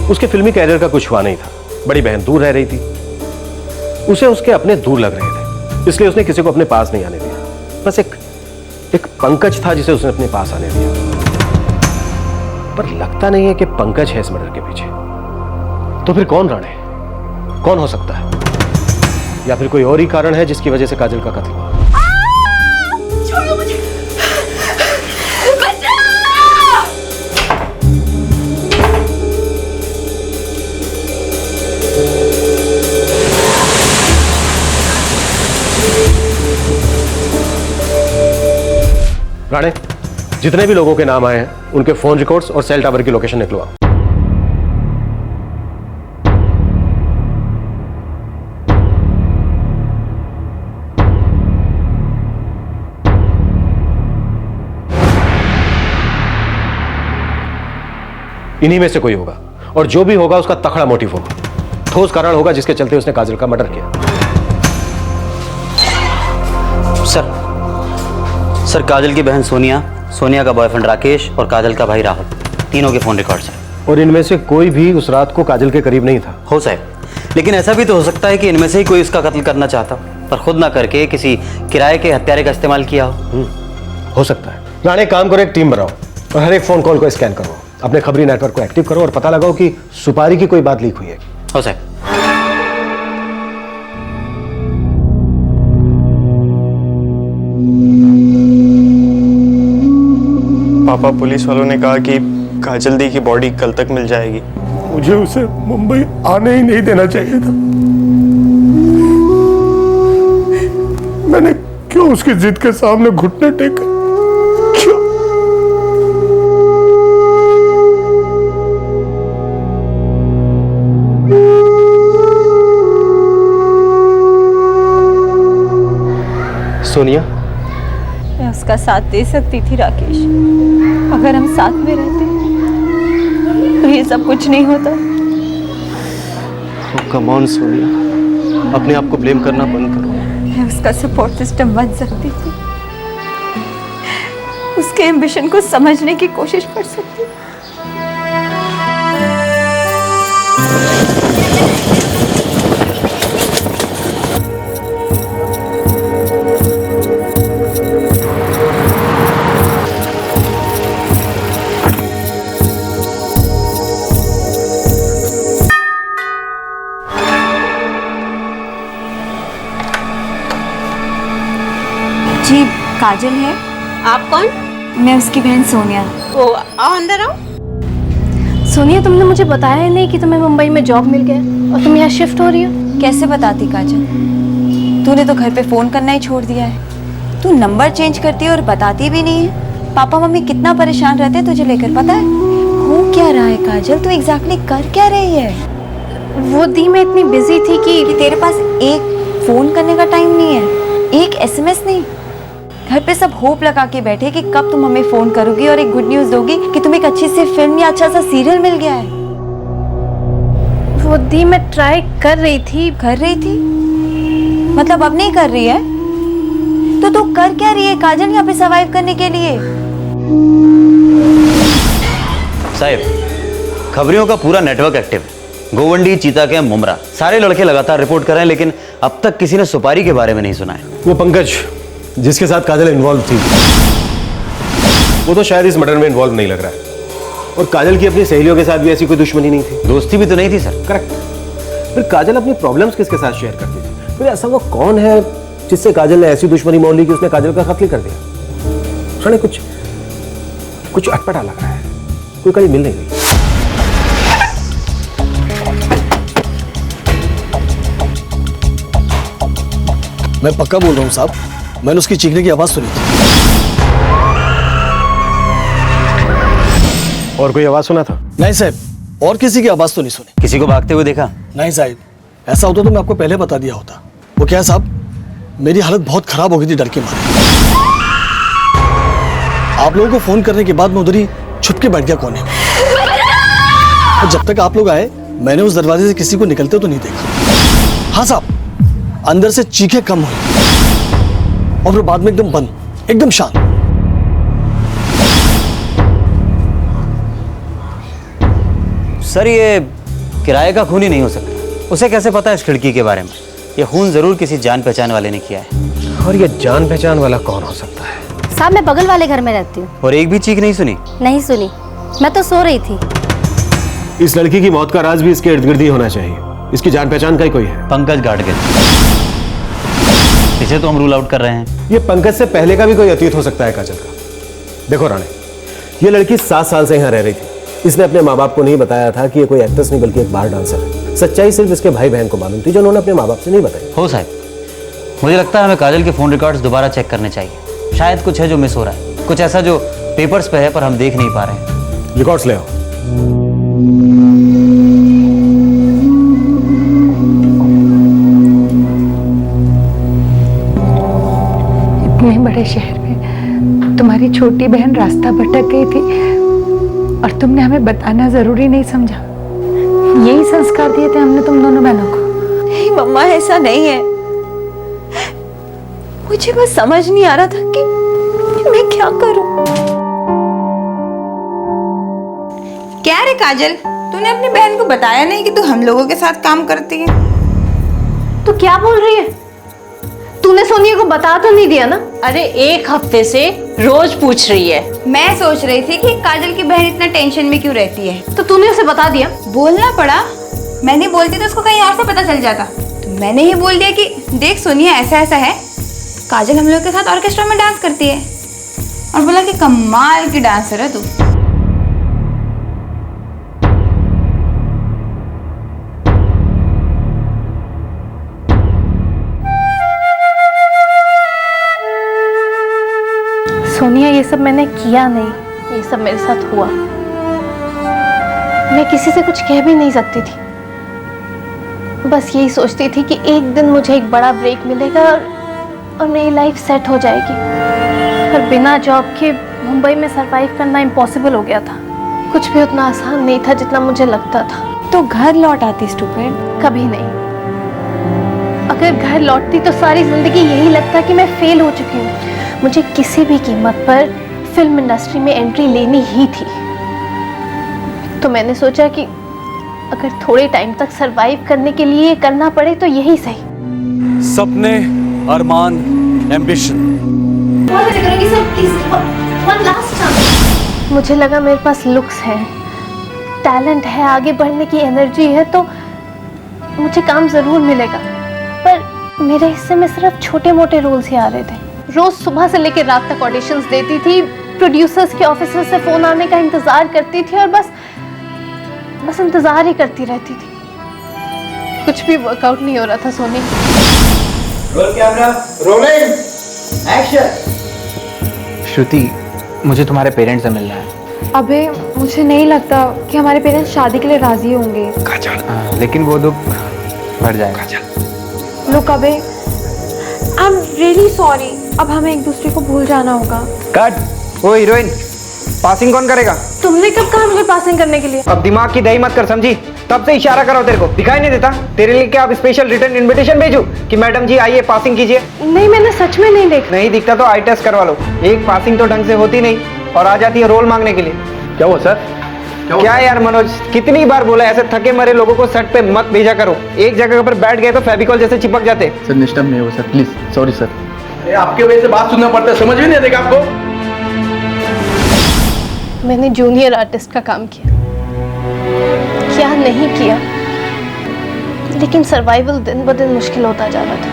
उसके फिल्मी कैरियर का कुछ हुआ नहीं था। बड़ी बहन दूर रह रही थी, उसे उसके अपने दूर लग रहे थे, इसलिए उसने किसी को अपने पास नहीं आने दिया। बस एक पंकज था जिसे उसने अपने पास आने दिया। पर लगता नहीं है कि पंकज है इस मर्डर के पीछे। तो फिर कौन राणे, कौन हो सकता है? या फिर कोई और ही कारण है जिसकी वजह से काजल का कत्ल हुआ? छोड़ो मुझे। राणे, जितने भी लोगों के नाम आए हैं उनके फोन रिकॉर्ड्स और सेल टावर की लोकेशन निकलवाओ। इन्हीं में से कोई होगा, और जो भी होगा उसका तखड़ा मोटिव होगा, ठोस कारण होगा जिसके चलते उसने काजल का मर्डर किया। सर, काजल की बहन सोनिया, सोनिया का बॉयफ्रेंड राकेश और काजल का भाई राहुल, तीनों के फोन रिकॉर्ड्स हैं। और इनमें से कोई भी उस रात को काजल के करीब नहीं था। हो साहब, लेकिन ऐसा भी तो हो सकता है कि इनमें से ही कोई उसका कत्ल करना चाहता, पर खुद ना करके किसी किराए के हत्यारे का इस्तेमाल किया हो सकता है। राणे, काम करो, एक टीम बनाओ और हर एक फोन कॉल को स्कैन करो, अपने खबरी नेटवर्क को एक्टिव करो और पता लगाओ कि सुपारी की कोई बात लीक हुई है। हो साहब। पापा, पुलिस वालों ने कहा कि काजल दी की बॉडी कल तक मिल जाएगी। मुझे उसे मुंबई आने ही नहीं देना चाहिए था। मैंने क्यों उसकी जिद के सामने घुटने टेके? क्यों? सोनिया, मैं उसका साथ दे सकती थी राकेश, अगर हम साथ में रहते तो ये सब कुछ नहीं होता। कम ऑन सोनिया, अपने आप को ब्लेम करना बंद करो। मैं उसका सपोर्ट सिस्टम बन सकती थी, उसके एम्बिशन को समझने की कोशिश कर सकती थी। जी काजल है। आप कौन? मैं उसकी बहन सोनिया। ओ आओ, अंदर आओ। सोनिया, तुमने मुझे बताया ही नहीं कि तुम्हें मुंबई में जॉब मिल गया और तुम यहाँ शिफ्ट हो रही हो। कैसे बताती काजल, तूने तो घर पे फोन करना ही छोड़ दिया है। तू नंबर चेंज करती है और बताती भी नहीं है। पापा मम्मी कितना परेशान रहते हैं तुझे लेकर, पता है? हो क्या रहा है काजल, तू एग्जैक्टली कर क्या रही है? वो दी मैं इतनी बिजी थी कि तेरे पास एक फोन करने का टाइम नहीं है, एक एसएमएस नहीं। घर पे सब होप लगा के बैठे कि कब तुम हमें फोन करोगी और एक गुड न्यूज दोगी कि तुम्हें एक अच्छी सी फिल्म या अच्छा सा सीरियल मिल गया है। वो दी मैं ट्राई कर रही थी। कर रही थी मतलब अब नहीं कर रही है? तो तू कर क्या रही है काजल यहाँ पे सर्वाइव करने के लिए? साहिब, खबरियों का पूरा नेटवर्क एक्टिव है। गोवंडी, चीता के, मुमरा, सारे लड़के लगातार रिपोर्ट कर रहे हैं, लेकिन अब तक किसी ने सुपारी के बारे में नहीं सुना है। वो पंकज जिसके साथ काजल इन्वॉल्व थी, वो तो शायद इस मर्डर में इन्वॉल्व नहीं लग रहा है। और काजल की अपनी सहेलियों के साथ भी ऐसी कोई दुश्मनी नहीं थी। दोस्ती भी तो नहीं थी सर। करेक्ट। फिर काजल अपनी प्रॉब्लम्स किसके साथ शेयर करती थी? फिर ऐसा वो कौन है जिससे काजल ने ऐसी दुश्मनी मोल ली कि उसने काजल का कत्ल कर दिया? सुने, कुछ अटपटा लग रहा है, कोई कड़ी मिल नहीं रही। मैं पक्का बोल रहा हूँ साहब, मैंने उसकी चीखने की आवाज सुनी थी। और कोई आवाज सुना था? नहीं साहब, और किसी की आवाज तो नहीं सुनी। किसी को भागते हुए देखा? नहीं साहब, ऐसा होता तो मैं आपको पहले बता दिया होता। वो क्या है साहब, मेरी हालत बहुत खराब हो गई थी डर के मारे। आप लोगों को फोन करने के बाद मैं उधर ही छुप के बैठ गया कोने में। और जब तक आप लोग आए, मैंने उस दरवाजे से किसी को निकलते तो नहीं देखा। हाँ साहब, अंदर से चीखें कम हुई और फिर बाद में एकदम बंद, एकदम शांत। सर, ये किराए का खून ही नहीं हो सकता। उसे कैसे पता है इस खिड़की के बारे में? ये खून जरूर किसी जान पहचान वाले ने किया है। और ये जान पहचान वाला कौन हो सकता है? साहब, मैं बगल वाले घर में रहती हूँ। और एक भी चीख नहीं सुनी? नहीं सुनी, मैं तो सो रही थी। इस लड़की की मौत का राज भी इसके इर्द गिर्द ही होना चाहिए। इसकी जान पहचान का ही कोई है? पंकज गाडगिल। इसे तो हम रूल आउट कर रहे हैं। ये पंकज से पहले का भी कोई अतीत हो सकता है काजल का। देखो राणे, ये लड़की 7 साल से यहाँ रह रही थी। इसने अपने माँ बाप को नहीं बताया था कि ये कोई एक्ट्रेस नहीं बल्कि एक बार डांसर है। सच्चाई सिर्फ इसके भाई बहन को मालूम थी, जो उन्होंने अपने माँ बाप से नहीं बताई। हो साहब, मुझे लगता है हमें काजल के फोन रिकॉर्ड्स दोबारा चेक करने चाहिए। शायद कुछ है जो मिस हो रहा है, कुछ ऐसा जो पेपर्स पे है पर हम देख नहीं पा रहे हैं। रिकॉर्ड्स ले आओ। इतने बड़े शहर में तुम्हारी छोटी बहन रास्ता भटक गई थी और तुमने हमें बताना जरूरी नहीं समझा। यही संस्कार दिए थे हमने तुम दोनों बहनों को। नहीं मम्मा, ऐसा नहीं है। मुझे बस समझ नहीं आ रहा था कि मैं क्या करूं। क्या रे काजल, तूने अपनी बहन को बताया नहीं कि तू हम लोगों के साथ काम करती है? तो क्या बोल रही है? तूने सोनिया को बता तो नहीं दिया ना? अरे 1 हफ्ते से रोज पूछ रही है। मैं सोच रही थी कि काजल की बहन इतना टेंशन में क्यों रहती है। तो तूने उसे बता दिया? बोलना पड़ा। मैं नहीं बोलती तो उसको कहीं और से पता चल जाता। तो मैंने ही बोल दिया कि देख सोनिया, ऐसा ऐसा है, काजल हम लोग के साथ ऑर्केस्ट्रा में डांस करती है। और बोला कि कमाल की डांसर है तू। सोनिया, ये सब मैंने किया नहीं, ये सब मेरे साथ हुआ। मैं किसी से कुछ कह भी नहीं सकती थी। बस यही सोचती थी कि एक दिन मुझे एक बड़ा ब्रेक मिलेगा और मेरी लाइफ सेट हो जाएगी। पर बिना जॉब के मुंबई में सरवाइव करना इम्पॉसिबल हो गया था। कुछ भी उतना आसान नहीं था जितना मुझे लगता था। तो घर लौट आती स्टूपिड। कभी नहीं। अगर घर लौटती तो सारी जिंदगी यही लगता कि मैं फेल हो चुकी हूँ। मुझे किसी भी कीमत पर फिल्म इंडस्ट्री में एंट्री लेनी ही थी। तो मैंने सोचा कि अगर थोड़े टाइम तक सरवाइव करने के लिए करना पड़े तो यही सही। सपने, अरमान, एम्बिशन। मुझे लगा मेरे पास लुक्स है, टैलेंट है, आगे बढ़ने की एनर्जी है, तो मुझे काम जरूर मिलेगा। पर मेरे हिस्से में सिर्फ छोटे मोटे रोल्स ही आ रहे थे। रोज सुबह से लेकर रात तक ऑडिशंस देती थी, प्रोड्यूसर्स के ऑफिसर से फोन आने का इंतजार करती थी और बस इंतजार ही करती रहती थी। कुछ भी वर्कआउट नहीं हो रहा था Soni. Roll camera, rolling, action. Shruti, मुझे तुम्हारे पेरेंट्स से मिलना है। अबे मुझे नहीं लगता कि हमारे पेरेंट्स शादी के लिए राजी होंगे। लेकिन वो दुख बढ़ जाएगा। लुक अबे, आई एम रियली सॉरी। अब हमें एक दूसरे को भूल जाना होगा। कट। ओ हीरोइन, पासिंग कौन करेगा? तुमने कब कहा मुझे पासिंग करने के लिए? अब दिमाग की दही मत कर, समझी? तब से इशारा करो, तेरे को दिखाई नहीं देता? तेरे लिए क्या अब स्पेशल रिटर्न इनविटेशन भेजूं कि मैडम जी आइए पासिंग कीजिए? नहीं, मैंने सच में नहीं देखा। नहीं दिखता तो आई टेस्ट करवा लो। एक पासिंग तो ढंग से होती नहीं और आ जाती है रोल मांगने के लिए। क्या हुआ सर? क्या यार मनोज, कितनी बार बोला ऐसे थके मरे लोगों को सेट पे मत भेजा करो। एक जगह पर बैठ गए तो फेविकॉल जैसे चिपक जाते। सर निष्ठा में हो सर, प्लीज सॉरी सर। आपके वजह से बात सुनना पड़ता है, समझ भी नहीं देगा आपको। मैंने जूनियर आर्टिस्ट का काम किया, क्या नहीं किया, लेकिन सर्वाइवल दिन ब दिन मुश्किल होता जा रहा था।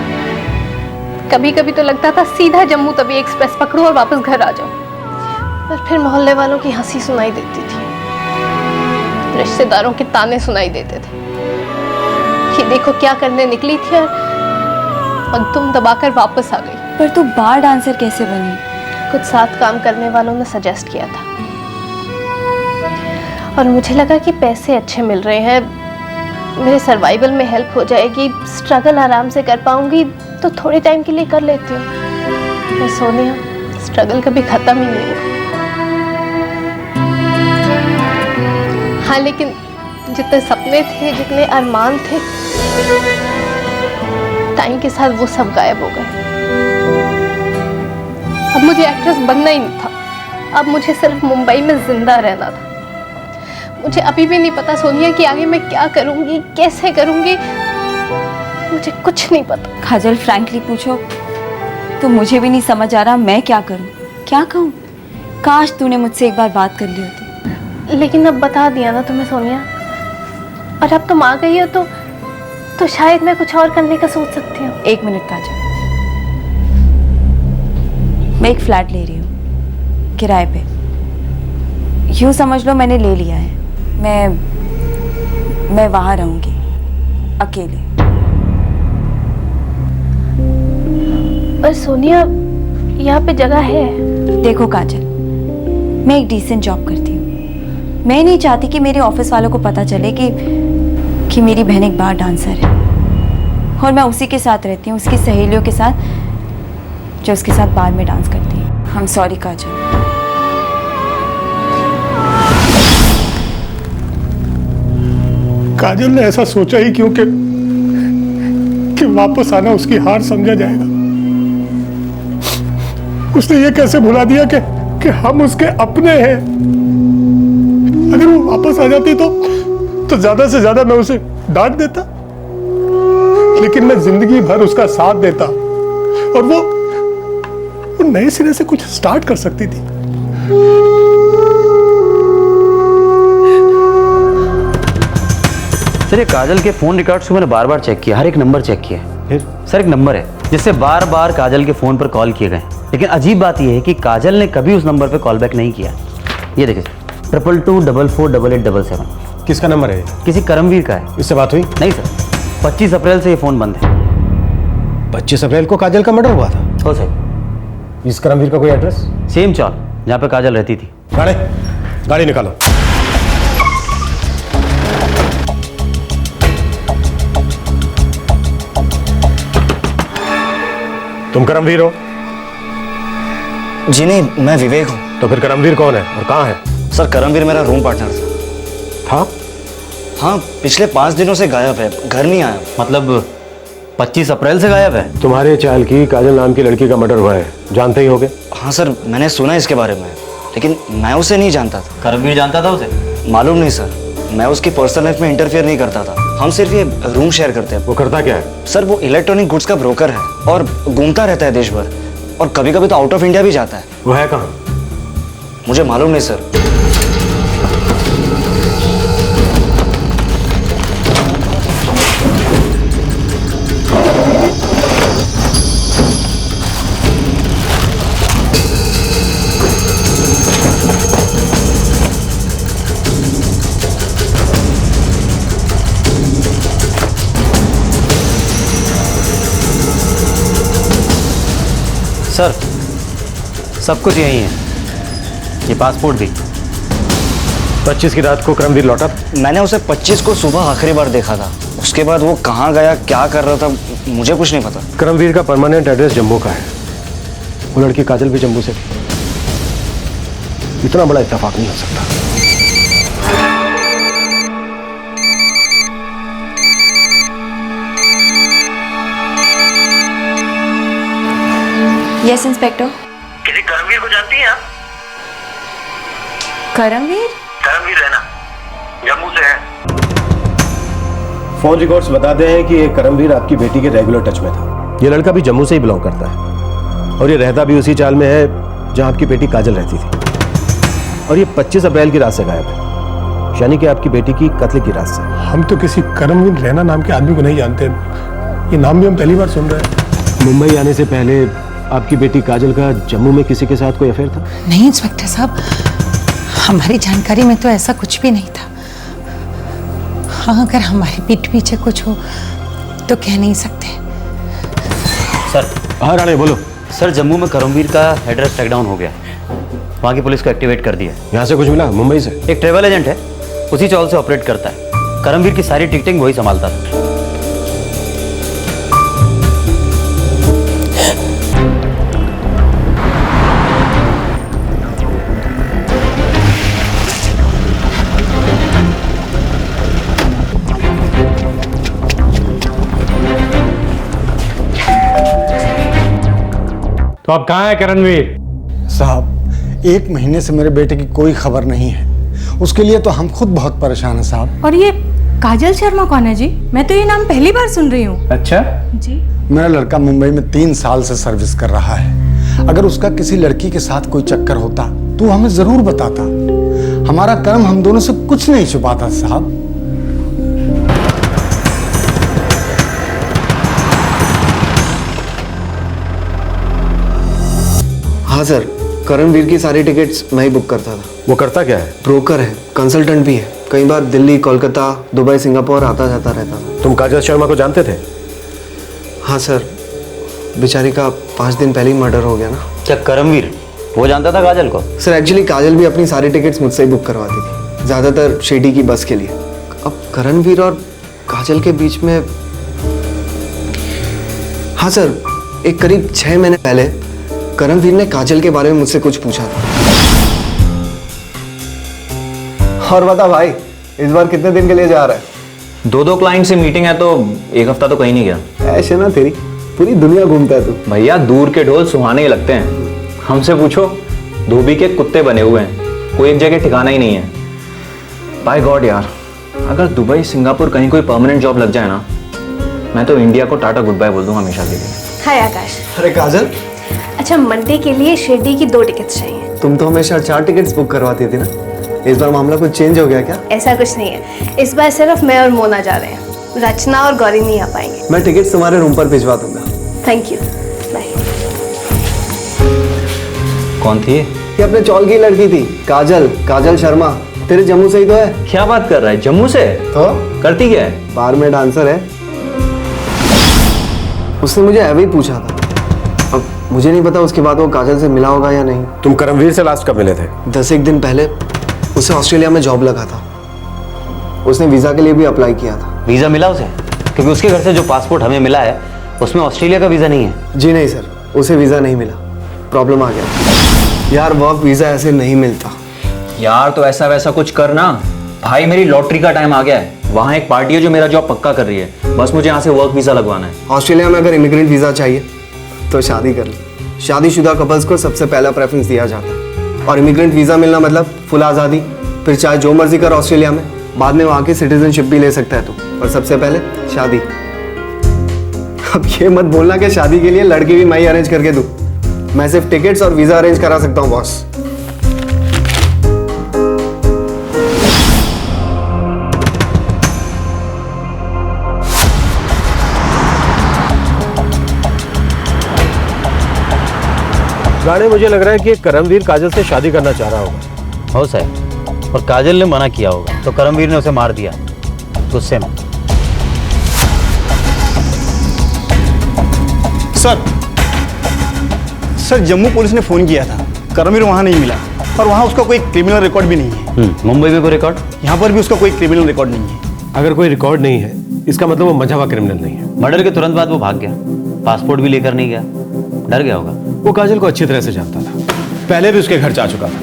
कभी कभी तो लगता था सीधा जम्मू तवी एक्सप्रेस पकड़ूं और वापस घर आ जाऊं। पर फिर मोहल्ले वालों की हंसी सुनाई देती थी, रिश्तेदारों के ताने सुनाई देते थे कि देखो क्या करने निकली थी और तुम दबाकर वापस आ गई। पर तू बार डांसर कैसे बनी? कुछ साथ काम करने वालों ने सजेस्ट किया था और मुझे लगा कि पैसे अच्छे मिल रहे हैं, मेरे सर्वाइवल में हेल्प हो जाएगी, स्ट्रगल आराम से कर पाऊंगी, तो थोड़े टाइम के लिए कर लेती हूँ। पर सोनिया, स्ट्रगल कभी खत्म ही नहीं हुआ। हाँ, लेकिन जितने सपने थे, जितने अरमान थे, टाइम के साथ वो सब गायब हो गए। अब मुझे एक्ट्रेस बनना ही नहीं था, अब मुझे सिर्फ मुंबई में जिंदा रहना था। मुझे अभी भी नहीं पता सोनिया कि आगे मैं क्या करूंगी, कैसे करूंगी, मुझे कुछ नहीं पता। काजल, फ्रैंकली पूछो तो मुझे भी नहीं समझ आ रहा मैं क्या करूं, क्या कहूं। काश तूने मुझसे एक बार बात कर ली होती। लेकिन अब बता दिया ना तुम्हें सोनिया, और अब तुम आ गई हो तो शायद मैं कुछ और करने का सोच सकती हूँ। एक मिनट काजल, मैं एक फ्लैट ले रही हूँ किराए पे। यूँ समझ लो मैंने ले लिया है। मैं वहां रहूंगी अकेले। पर सोनिया, यहाँ पे जगह है। देखो काजल, मैं एक डिसेंट जॉब करती हूँ। मैं नहीं चाहती कि मेरे ऑफिस वालों को पता चले कि मेरी बहन एक बार डांसर है और मैं उसी के साथ रहती हूँ, उसकी सहेलियों के साथ जो उसके साथ बार में डांस करती है। आई एम सॉरी काजल। काजल ने ऐसा सोचा ही क्यों कि वापस आना उसकी हार समझा जाएगा। उसने ये कैसे भुला दिया कि हम उसके अपने हैं। अगर वो वापस आ जाती तो ज्यादा से ज्यादा मैं उसे डांट देता, लेकिन मैं जिंदगी भर उसका साथ देता और वो नए सिरे से कुछ स्टार्ट कर सकती थी। सर ये काजल के फोन रिकॉर्ड्स को मैंने बार बार चेक किया, हर एक नंबर चेक किया। फिर सर एक नंबर है जिससे बार बार काजल के फोन पर कॉल किए गए, लेकिन अजीब बात यह है कि काजल ने कभी उस नंबर पर कॉल बैक नहीं किया। ये देखिए 22244877। किसका नंबर है? किसी करमवीर का है। इससे बात हुई? नहीं सर, 25 अप्रैल से ये फोन बंद है। 25 अप्रैल को काजल का मर्डर हुआ था? हो सर। इस करमवीर का कोई एड्रेस? सेम चौक जहाँ पे काजल रहती थी। गाड़ी निकालो। तुम करमवीर हो? जी नहीं, मैं विवेक हूँ। तो फिर करमवीर कौन है और कहाँ है? सर करमवीर मेरा रूम पार्टनर था। था? हाँ, पिछले 5 दिनों से गायब है, घर नहीं आया। मतलब 25 अप्रैल से गायब है? तुम्हारे चाल की काजल नाम की लड़की का मर्डर हुआ है, जानते ही होगे। हाँ सर, मैंने सुना इसके बारे में, लेकिन मैं उसे नहीं जानता था। करमवीर जानता था उसे? मालूम नहीं सर, मैं उसकी पर्सनल लाइफ में इंटरफेयर नहीं करता था। हम सिर्फ ये रूम शेयर करते हैं। वो करता क्या है? सर वो इलेक्ट्रॉनिक गुड्स का ब्रोकर है और घूमता रहता है देश भर, और कभी कभी तो आउट ऑफ इंडिया भी जाता है। वो है कहाँ? मुझे मालूम नहीं सर। सर सब कुछ यही है, ये पासपोर्ट भी। 25 की रात को करमवीर लौटा? मैंने उसे 25 को सुबह आखिरी बार देखा था। उसके बाद वो कहाँ गया, क्या कर रहा था, मुझे कुछ नहीं पता। करमवीर का परमानेंट एड्रेस जम्मू का है। वो लड़की काजल भी जम्मू से थी। इतना बड़ा इत्तेफाक नहीं हो सकता। Yes inspector. किसी करमवीर को जानती हैं आप? करमवीर? करमवीर है ना, जम्मू से है। फोन रिकॉर्ड्स बताते हैं कि ये करमवीर आपकी बेटी के रेगुलर टच में था। ये लड़का भी जम्मू से ही बिलोंग करता है और ये रहता भी उसी चाल में है जहां आपकी बेटी काजल रहती थी। और ये 25 अप्रैल की रात से गायब है, यानी कि आपकी बेटी की कत्ल की रात से। हम तो किसी करमवीर रैना नाम के आदमी को नहीं जानते, ये नाम भी हम पहली बार सुन रहे हैं। मुंबई आने से पहले आपकी बेटी काजल का जम्मू में किसी के साथ कोई अफेयर था? नहीं इंस्पेक्टर साहब, हमारी जानकारी में तो ऐसा कुछ भी नहीं था। हाँ, अगर हमारी पीठ पीछे कुछ हो तो कह नहीं सकते। सर। हाँ राणे बोलो। सर जम्मू में करमवीर का एड्रेस ट्रैक डाउन हो गया है, वहाँ की पुलिस को एक्टिवेट कर दिया। यहाँ से कुछ मिला? मुंबई से एक ट्रेवल एजेंट है, उसी चौल से ऑपरेट करता है। करमवीर की सारी टिकटिंग वही संभालता था। तो आप कहाँ हैं करमवीर? साहब 1 महीने से मेरे बेटे की कोई खबर नहीं है। उसके लिए तो हम खुद बहुत परेशान हैं साहब। और ये काजल शर्मा कौन है जी? मैं तो ये नाम पहली बार सुन रही हूँ। अच्छा जी। मेरा लड़का मुंबई में 3 साल से सर्विस कर रहा है। अगर उसका किसी लड़की के साथ कोई चक्कर होता तो हमें जरूर बताता। हमारा कर्म हम दोनों से कुछ नहीं छुपाता साहब। हाँ सर, करमवीर की सारी टिकट्स मैं ही बुक करता था। वो करता क्या है? ब्रोकर है, कंसल्टेंट भी है। कई बार दिल्ली, कोलकाता, दुबई, सिंगापुर आता जाता रहता था। तुम काजल शर्मा को जानते थे? हाँ सर, बेचारी का 5 दिन पहले ही मर्डर हो गया ना। क्या करमवीर वो जानता था काजल को? सर एक्चुअली काजल भी अपनी सारी टिकट्स मुझसे ही बुक करवाती थी, ज़्यादातर शिरडी की बस के लिए। अब करमवीर और काजल के बीच में, हाँ सर, एक करीब 6 महीने पहले करमवीर ने काजल के बारे में मुझसे कुछ पूछा था। और बता भाई, इस बार कितने दिन के लिए जा रहा है? 2 क्लाइंट से मीटिंग है तो 1 हफ्ता तो कहीं नहीं गया। ऐसे ना तेरी पूरी दुनिया घूमता है तू। भैया दूर के ढोल सुहाने ही लगते हैं। हमसे पूछो, धोबी के कुत्ते बने हुए हैं, कोई एक जगह ठिकाना ही नहीं है। बाय गॉड यार, अगर दुबई, सिंगापुर कहीं कोई परमानेंट जॉब लग जाए ना, मैं तो इंडिया को टाटा गुड बाय बोल दूंगा हमेशा के लिए। हाय आकाश। अरे काजल, अच्छा मंडे के लिए शिरडी की 2 टिकट्स चाहिए। तुम तो हमेशा 4 टिकट्स बुक करवाती थी ना, इस बार मामला कुछ चेंज हो गया क्या? ऐसा कुछ नहीं है, इस बार सिर्फ मैं और मोना जा रहे हैं, रचना और गौरी नहीं आ पाएंगे। मैं टिकट्स तुम्हारे रूम पर भिजवा दूंगा। Thank you, bye. कौन थी ये अपने चौल की लड़की थी, काजल शर्मा। तेरे जम्मू से ही तो है। क्या बात कर रहा है? जम्मू से? तो करती क्या है? बार में डांसर है। उसने मुझे ऐसे ही पूछा था। अब मुझे नहीं पता उसके बाद वो काजल से मिला होगा या नहीं। तुम करमवीर से लास्ट कब मिले थे? 10 दिन पहले। उसे ऑस्ट्रेलिया में जॉब लगा था, उसने वीजा के लिए भी अप्लाई किया था। वीजा मिला उसे? क्योंकि उसके घर से जो पासपोर्ट हमें मिला है उसमें ऑस्ट्रेलिया का वीजा नहीं है। जी नहीं सर, उसे वीजा नहीं मिला, प्रॉब्लम आ गया यार। वर्क वीजा ऐसे नहीं मिलता यार। तो ऐसा वैसा कुछ करना, भाई मेरी लॉटरी का टाइम आ गया है, वहाँ एक पार्टी है जो मेरा जॉब पक्का कर रही है, बस मुझे यहाँ से वर्क वीज़ा लगवाना है। ऑस्ट्रेलिया में अगर इमिग्रेंट वीज़ा चाहिए तो शादी कर लो। शादीशुदा कपल्स को सबसे पहला प्रेफरेंस दिया जाता है, और इमिग्रेंट वीज़ा मिलना मतलब फुल आज़ादी। फिर चाहे जो मर्जी कर ऑस्ट्रेलिया में, बाद में वहाँ की सिटीजनशिप भी ले सकता है तू, और सबसे पहले शादी। अब ये मत बोलना कि शादी के लिए लड़की भी मैं ही अरेंज करके दूँ। मैं सिर्फ टिकट्स और वीज़ा अरेंज करा सकता हूँ बॉस। राणे, मुझे लग रहा है कि करमवीर काजल से शादी करना चाह रहा होगा। हो सकता, और काजल ने मना किया होगा तो करमवीर ने उसे मार दिया गुस्से में। सर जम्मू पुलिस ने फोन किया था, करमवीर वहाँ नहीं मिला, और वहाँ उसका कोई क्रिमिनल रिकॉर्ड भी नहीं है। मुंबई में कोई रिकॉर्ड? यहाँ पर भी उसका कोई क्रिमिनल रिकॉर्ड नहीं है। अगर कोई रिकॉर्ड नहीं है, इसका मतलब वो मजा हुआ क्रिमिनल नहीं है। मर्डर के तुरंत बाद वो भाग गया, पासपोर्ट भी लेकर नहीं गया, डर गया होगा। वो काजल को अच्छी तरह से जानता था, पहले भी उसके घर जा चुका था।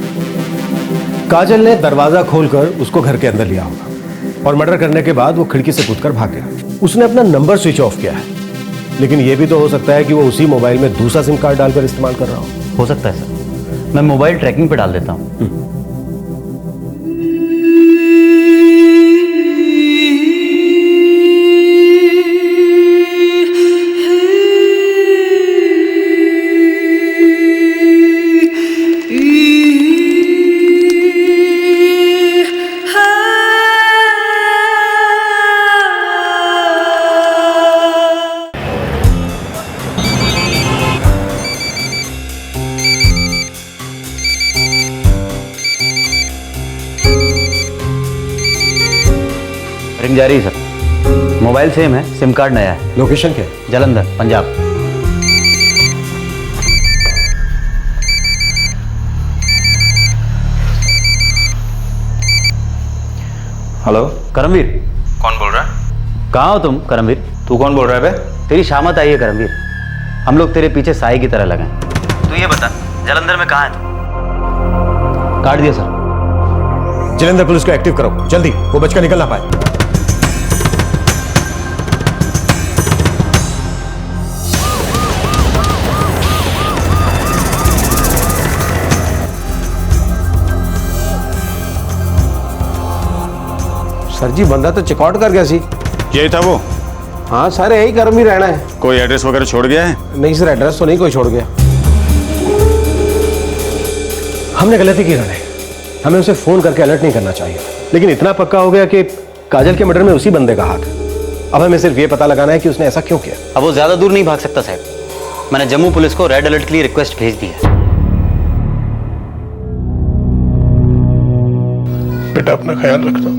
काजल ने दरवाजा खोलकर उसको घर के अंदर लिया होगा, और मर्डर करने के बाद वो खिड़की से कूदकर भाग गया। उसने अपना नंबर स्विच ऑफ किया है, लेकिन यह भी तो हो सकता है कि वो उसी मोबाइल में दूसरा सिम कार्ड डालकर इस्तेमाल कर रहा हो सकता है सर, मैं मोबाइल ट्रैकिंग पे डाल देता हूँ। रिंग जा रही है सर, मोबाइल सेम है, सिम कार्ड नया है। लोकेशन क्या है? जालंधर, पंजाब। हेलो, करमवीर। कौन बोल रहा है? कहाँ हो तुम करमवीर? तू कौन बोल रहा है बे? तेरी शामत आई है करमवीर, हम लोग तेरे पीछे साई की तरह लगे। तू ये बता, जालंधर में कहाँ है तू? काट दिया सर। जालंधर पुलिस को एक्टिव करो जल्दी, वो बचकर निकल ना पाए। सर जी बंदा तो चेकआउट कर गया सी। यही था वो? हाँ सर, यही करमवीर रहना है। कोई एड्रेस वगैरह छोड़ गया है? नहीं सर, एड्रेस तो नहीं कोई छोड़ गया। हमने गलती की राणे, हमें उसे फोन करके अलर्ट नहीं करना चाहिए, लेकिन इतना पक्का हो गया कि काजल के मर्डर में उसी बंदे का हाथ है। अब हमें सिर्फ ये पता लगाना है कि उसने ऐसा क्यों किया। अब वो ज्यादा दूर नहीं भाग सकता साहब, मैंने जम्मू पुलिस को रेड अलर्ट के लिए रिक्वेस्ट भेज दी है। बेटा अपना ख्याल रखना,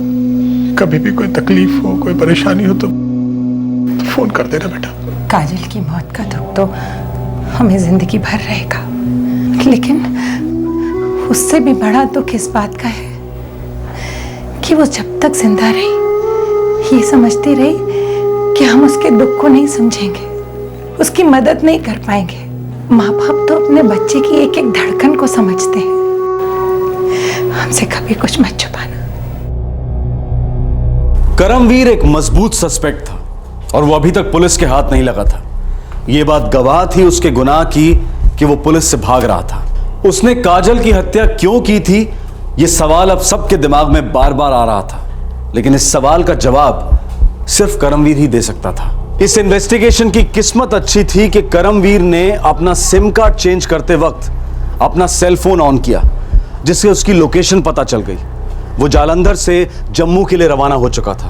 कभी भी कोई तकलीफ हो, कोई परेशानी हो तो फोन कर देना बेटा। काजल की मौत का दुख तो हमें जिंदगी भर रहेगा, लेकिन उससे भी बड़ा दुख इस बात का है कि वो जब तक जिंदा रही ये समझती रही कि हम उसके दुख को नहीं समझेंगे, उसकी मदद नहीं कर पाएंगे। माँ बाप तो अपने बच्चे की एक एक धड़कन को समझते हैं। हमसे कभी कुछ मत छुपाना। करमवीर एक मजबूत सस्पेक्ट था और वो अभी तक पुलिस के हाथ नहीं लगा था। ये बात गवाह थी उसके गुनाह की कि वो पुलिस से भाग रहा था। उसने काजल की हत्या क्यों की थी, ये सवाल अब सबके दिमाग में बार बार आ रहा था, लेकिन इस सवाल का जवाब सिर्फ करमवीर ही दे सकता था। इस इन्वेस्टिगेशन की किस्मत अच्छी थी कि करमवीर ने अपना सिम कार्ड चेंज करते वक्त अपना सेल फोन ऑन किया, जिससे उसकी लोकेशन पता चल गई। वो जालंधर से जम्मू के लिए रवाना हो चुका था।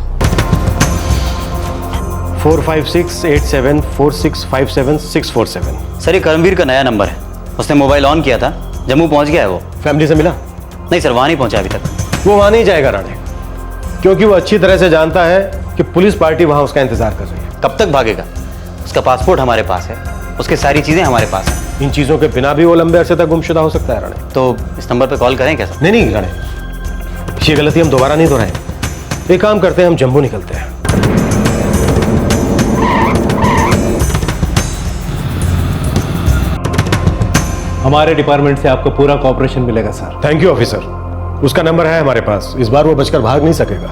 456874657647। सर ये करमवीर का नया नंबर है, उसने मोबाइल ऑन किया था, जम्मू पहुंच गया है वो। फैमिली से मिला? नहीं सर, वहां नहीं पहुंचा अभी तक। वो वहां नहीं जाएगा राणे, क्योंकि वो अच्छी तरह से जानता है कि पुलिस पार्टी वहां उसका इंतजार कर रही है। कब तक भागेगा? उसका पासपोर्ट हमारे पास है, उसकी सारी चीजें हमारे पास हैं। इन चीजों के बिना भी वो लंबे अरसे तक गुमशुदा हो सकता है राणे। तो इस नंबर पे कॉल करें क्या सर? नहीं राणे, ये गलती हम दोबारा नहीं दोहराएं। एक काम करते हैं, हम जम्मू निकलते हैं। हमारे डिपार्टमेंट से आपको पूरा कोऑपरेशन मिलेगा सर। Thank you officer. उसका नंबर है हमारे पास, इस बार वो बचकर भाग नहीं सकेगा।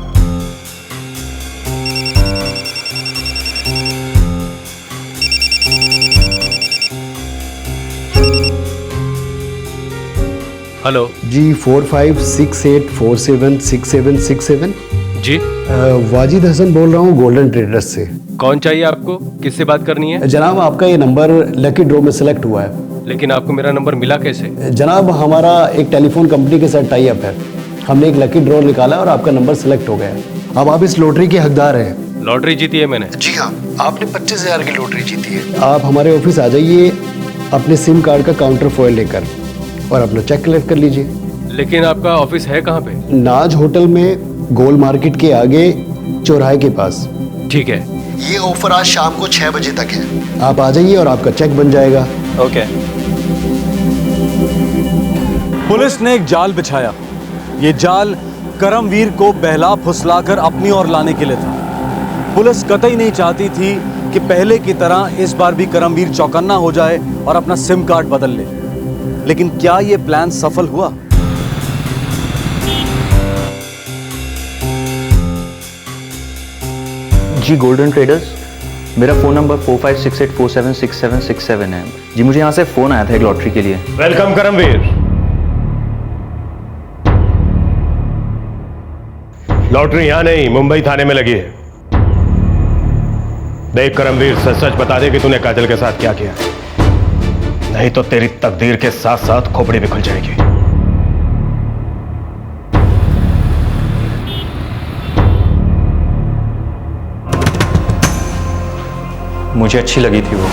हेलो जी 4568476767। जी वाजिद हसन बोल रहा हूँ गोल्डन ट्रेडर्स से। कौन चाहिए आपको, किससे बात करनी है? जनाब आपका ये नंबर लकी ड्रॉ में सिलेक्ट हुआ है। लेकिन आपको मेरा नंबर मिला कैसे? जनाब हमारा एक टेलीफोन कंपनी के साथ टाई अप है, हमने एक लकी ड्रॉ निकाला और आपका नंबर सिलेक्ट हो गया। अब आप इस लॉटरी के हकदार हैं। लॉटरी जीती है मैंने? जी हाँ, आपने 25,000 की लॉटरी जीती है। आप हमारे ऑफिस आ जाइए अपने सिम कार्ड का काउंटर फॉइल लेकर और अपना चेक कलेक्ट कर लीजिए। लेकिन आपका ऑफिस है कहाँ पे? नाज होटल में, गोल मार्केट के आगे, चौराहे के पास। ठीक है। ये ऑफर आज शाम को 6 बजे तक है, आप आ जाइए और आपका चेक बन जाएगा। ओके। पुलिस ने एक जाल बिछाया। ये जाल करमवीर को बहला फुसलाकर अपनी ओर लाने के लिए था। पुलिस कतई नहीं चाहती थी कि पहले की तरह इस बार भी करमवीर चौकन्ना हो जाए और अपना सिम कार्ड बदल ले। लेकिन क्या यह प्लान सफल हुआ? जी गोल्डन ट्रेडर्स, मेरा फ़ोन नंबर 4568476767 है। जी मुझे यहाँ से फ़ोन आया था एक लॉटरी के लिए। वेलकम करमवीर। लॉटरी यहाँ नहीं, मुंबई थाने में लगी है। देख करमवीर, सच सच बता दे कि तूने काजल के साथ क्या किया, नहीं तो तेरी तकदीर के साथ साथ खोपड़ी भी खुल जाएगी। मुझे अच्छी लगी थी वो।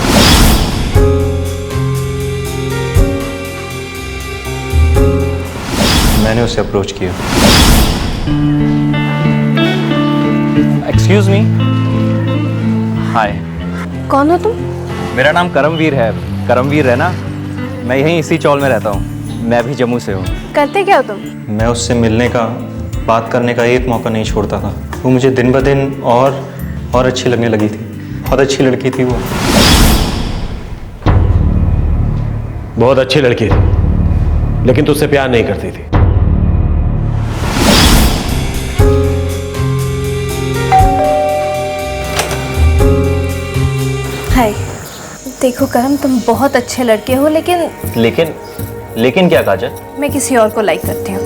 मैंने उसे अप्रोच किया। Excuse me. हाय। कौन हो तुम? मेरा नाम करमवीर है। करमवीर है ना? मैं यहीं इसी चौल में रहता हूँ। मैं भी जम्मू से हूँ। करते क्या हो तुम? मैं उससे मिलने का, बात करने का एक मौका नहीं छोड़ता था। वो मुझे दिन ब दिन और अच्छी लगने लगी थी। बहुत अच्छी लड़की थी वो। बहुत अच्छी लड़की थी, लेकिन तुझसे प्यार नहीं करती थी। हाय, देखो करम, तुम बहुत अच्छे लड़के हो, लेकिन क्या काजल? मैं किसी और को लाइक करती हूँ।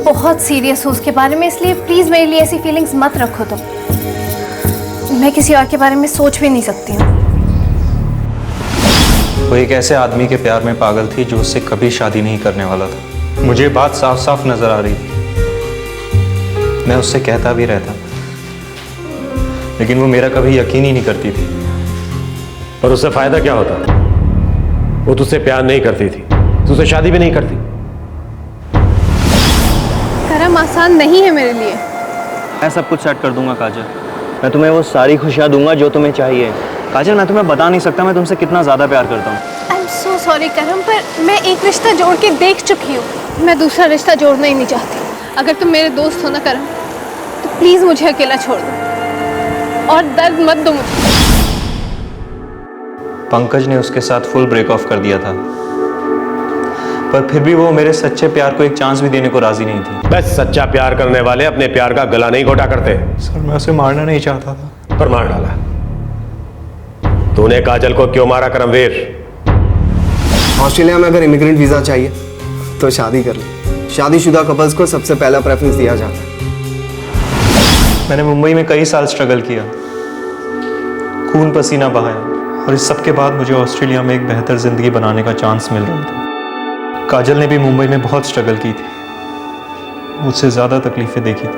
बहुत सीरियस हूँ उसके बारे में, इसलिए प्लीज मेरे लिए ऐसी फीलिंग्स मत रखो तुम। मैं किसी और के बारे में सोच भी नहीं सकती हूँ। वो एक ऐसे आदमी के प्यार में पागल थी जो उससे कभी शादी नहीं करने वाला था। मुझे बात साफ साफ नजर आ रही थी। मैं उससे कहता भी रहता, लेकिन वो मेरा कभी यकीन ही नहीं करती थी। पर उससे फायदा क्या होता? वो तुझसे प्यार नहीं करती थी, तुझसे शादी भी नहीं करती। करम आसान नहीं है मेरे लिए। मैं सब कुछ सेट कर दूंगा काजल। मैं तुम्हें वो सारी खुशियां दूंगा जो तुम्हें चाहिए। काजल, मैं तुम्हें बता नहीं सकता मैं तुमसे कितना ज्यादा प्यार करता हूँ। आई एम सो सॉरी करम, पर मैं एक रिश्ता जोड़ के देख चुकी हूँ। मैं दूसरा रिश्ता जोड़ना ही नहीं चाहती। अगर तुम मेरे दोस्त हो ना करम, तो प्लीज मुझे अकेला छोड़ दो और दर्द मत दो मुझे। पंकज ने उसके साथ फुल ब्रेक ऑफ कर दिया था, पर फिर भी वो मेरे सच्चे प्यार को एक चांस भी देने को राजी नहीं थी। बस सच्चा प्यार करने वाले अपने प्यार का गला नहीं घोटा करते। सर, मैं उसे मारना नहीं चाहता था, पर मार डाला। तूने काजल को क्यों मारा करमवीर? ऑस्ट्रेलिया में अगर इमिग्रेंट वीजा चाहिए तो शादी कर ले। शादीशुदा कपल्स को सबसे पहला प्रेफरेंस दिया जाता है। मैंने मुंबई में कई साल स्ट्रगल किया, खून पसीना बहाया, और इस सब के बाद मुझे ऑस्ट्रेलिया में एक बेहतर जिंदगी बनाने का चांस मिल रहा था। काजल ने भी मुंबई में बहुत स्ट्रगल की थी, मुझसे ज़्यादा तकलीफ़ें देखी थी।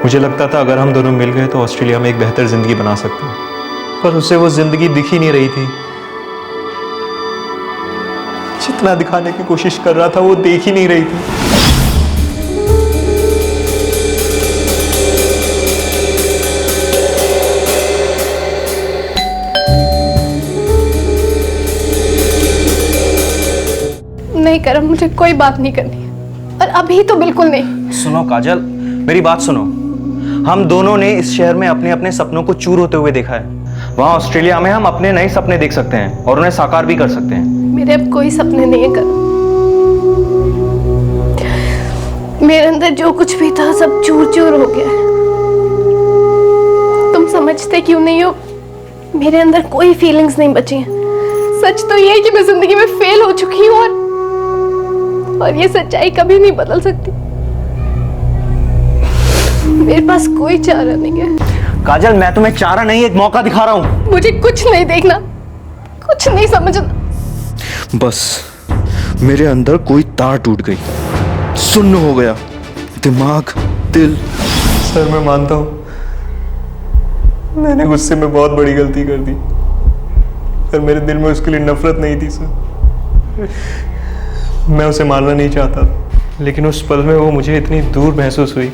मुझे लगता था अगर हम दोनों मिल गए तो ऑस्ट्रेलिया में एक बेहतर ज़िंदगी बना सकते हैं, पर उसे वो ज़िंदगी दिख ही नहीं रही थी। जितना दिखाने की कोशिश कर रहा था वो देख ही नहीं रही थी। नहीं करम, मुझे कोई बात नहीं करनी है, और अभी तो बिल्कुल नहीं। सुनो काजल, मेरी बात सुनो। हम दोनों ने इस शहर में अपने अपने सपनों को चूर होते हुए देखा है। वहाँ ऑस्ट्रेलिया में हम अपने नए सपने देख सकते हैं और उन्हें साकार भी कर सकते हैं। मेरे अब कोई सपने नहीं है करम। मेरे अंदर जो कुछ भी था सब चूर चूर हो गया है। तुम समझते क्यों नहीं हो? मेरे अंदर कोई फीलिंग्स नहीं बची हैं। सच तो ये है कि मैं जिंदगी में फेल हो चुकी हूँ और ये सच्चाई कभी नहीं बदल सकती। मेरे पास कोई चारा नहीं है। काजल, मैं तुम्हें चारा नहीं, एक मौका दिखा रहा हूँ। मुझे कुछ नहीं देखना, कुछ नहीं समझना। बस मेरे अंदर कोई तार टूट गई, सुन्न हो गया दिमाग, दिल। सर मैं मानता हूँ मैंने गुस्से में बहुत बड़ी गलती कर दी, पर मेरे दिल में उसके लिए नफरत नहीं थी सर। मैं उसे मारना नहीं चाहता, लेकिन उस पल में वो मुझे इतनी दूर महसूस हुई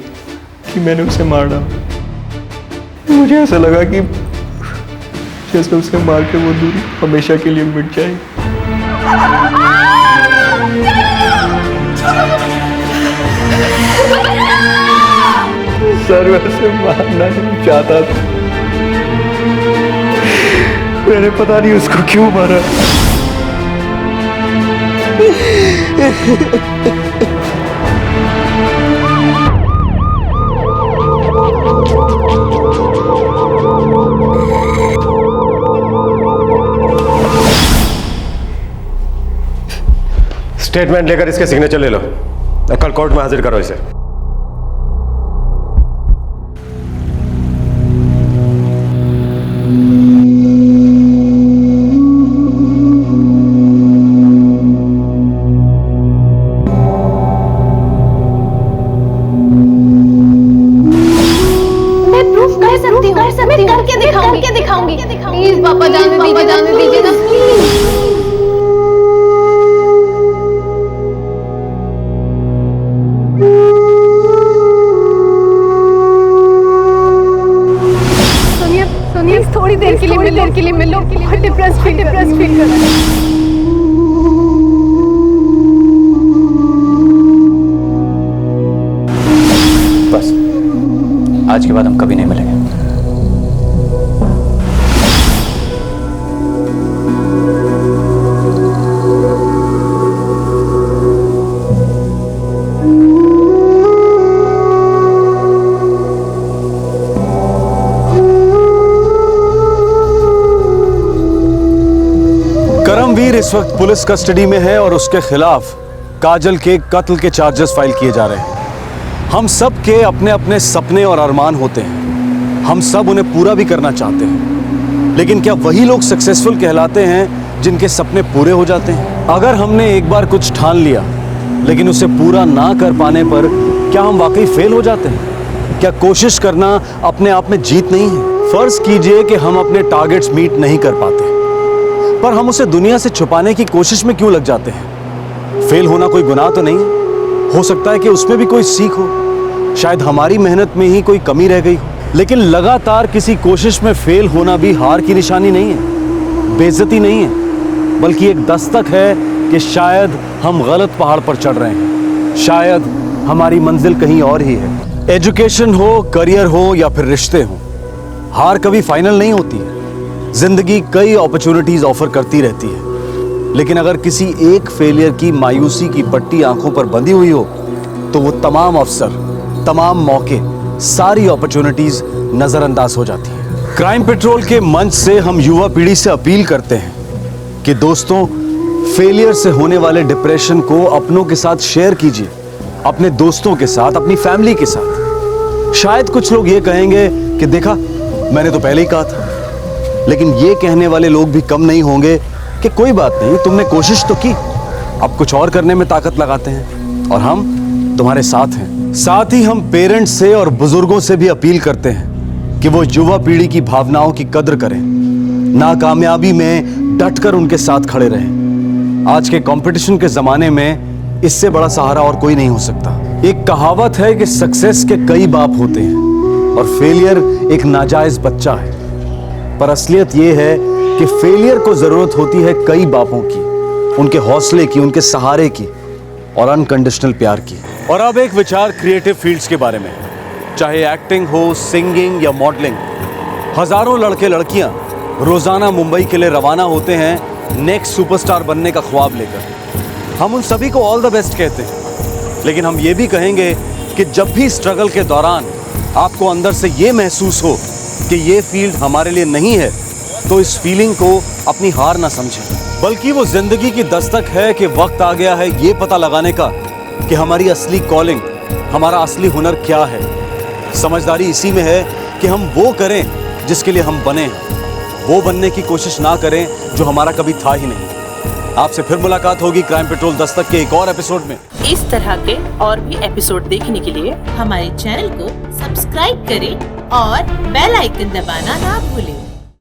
कि मैंने उसे मार डाला। मुझे ऐसा लगा कि जैसे उसे मार के वो दूरी हमेशा के लिए मिट जाएगी। सर वैसे मारना नहीं चाहता था, मैंने पता नहीं उसको क्यों मारा। स्टेटमेंट लेकर इसके सिग्नेचर ले लो और कल कोर्ट में हाजिर करो इसे। करके दिखाऊंगी। प्लीज पापा जाने दीजिए ना प्लीज। सोनिया थोड़ी देर के लिए मिलो डिप्रेस फील कर रहा है। बस आज के बाद हम कभी नहीं मिलेंगे। करमवीर इस वक्त पुलिस कस्टडी में है और उसके खिलाफ काजल के कत्ल के चार्जेस फाइल किए जा रहे हैं। हम सब के अपने अपने सपने और अरमान होते हैं, हम सब उन्हें पूरा भी करना चाहते हैं, लेकिन क्या वही लोग सक्सेसफुल कहलाते हैं जिनके सपने पूरे हो जाते हैं? अगर हमने एक बार कुछ ठान लिया लेकिन उसे पूरा ना कर पाने पर क्या हम वाकई फेल हो जाते हैं? क्या कोशिश करना अपने आप में जीत नहीं है? फर्ज कीजिए कि हम अपने टारगेट्स मीट नहीं कर पाते, पर हम उसे दुनिया से छुपाने की कोशिश में क्यों लग जाते हैं? फेल होना कोई गुनाह तो नहीं है, हो सकता है कि उसमें भी कोई सीख हो, शायद हमारी मेहनत में ही कोई कमी रह गई हो। लेकिन लगातार किसी कोशिश में फेल होना भी हार की निशानी नहीं है, बेइज्जती नहीं है, बल्कि एक दस्तक है कि शायद हम गलत पहाड़ पर चढ़ रहे हैं, शायद हमारी मंजिल कहीं और ही है। एजुकेशन हो, करियर हो या फिर रिश्ते हो, हार कभी फाइनल नहीं होती है। जिंदगी कई अपॉर्चुनिटीज ऑफर करती रहती है, लेकिन अगर किसी एक फेलियर की मायूसी की पट्टी आंखों पर बंधी हुई हो तो वो तमाम अवसर, तमाम मौके, सारी अपॉर्चुनिटीज नजरअंदाज हो जाती है। क्राइम पेट्रोल के मंच से हम युवा पीढ़ी से अपील करते हैं कि दोस्तों, फेलियर से होने वाले डिप्रेशन को अपनों के साथ शेयर कीजिए, अपने दोस्तों के साथ, अपनी फैमिली के साथ। शायद कुछ लोग ये कहेंगे कि देखा, मैंने तो पहले ही कहा था, लेकिन ये कहने वाले लोग भी कम नहीं होंगे कि कोई बात नहीं, तुमने कोशिश तो की, अब कुछ और करने में ताकत लगाते हैं और हम तुम्हारे साथ हैं। साथ ही हम पेरेंट्स से और बुजुर्गों से भी अपील करते हैं कि वो युवा पीढ़ी की भावनाओं की कद्र करें, नाकामयाबी में डटकर उनके साथ खड़े रहें। आज के कंपटीशन के जमाने में इससे बड़ा सहारा और कोई नहीं हो सकता। एक कहावत है कि सक्सेस के कई बाप होते हैं और फेलियर एक नाजायज बच्चा है, पर असलियत यह है कि फेलियर को जरूरत होती है कई बापों की, उनके हौसले की, उनके सहारे की और अनकंडीशनल प्यार की। और अब एक विचार क्रिएटिव फील्ड्स के बारे में, चाहे एक्टिंग हो, सिंगिंग या मॉडलिंग। हजारों लड़के लड़कियां रोजाना मुंबई के लिए रवाना होते हैं नेक्स्ट सुपरस्टार बनने का ख्वाब लेकर। हम उन सभी को ऑल द बेस्ट कहते हैं। लेकिन हम ये भी कहेंगे कि जब भी स्ट्रगल के दौरान आपको अंदर से ये महसूस हो कि ये फील्ड हमारे लिए नहीं है, तो इस फीलिंग को अपनी हार ना समझें, बल्कि वो जिंदगी की दस्तक है कि वक्त आ गया है ये पता लगाने का कि हमारी असली कॉलिंग, हमारा असली हुनर क्या है। समझदारी इसी में है कि हम वो करें जिसके लिए हम बने, वो बनने की कोशिश ना करें जो हमारा कभी था ही नहीं। आपसे फिर मुलाकात होगी क्राइम पेट्रोल दस्तक के एक और एपिसोड में। इस तरह के और भी एपिसोड देखने के लिए हमारे चैनल को सब्सक्राइब करें और बेल आइकन दबाना ना भूलें।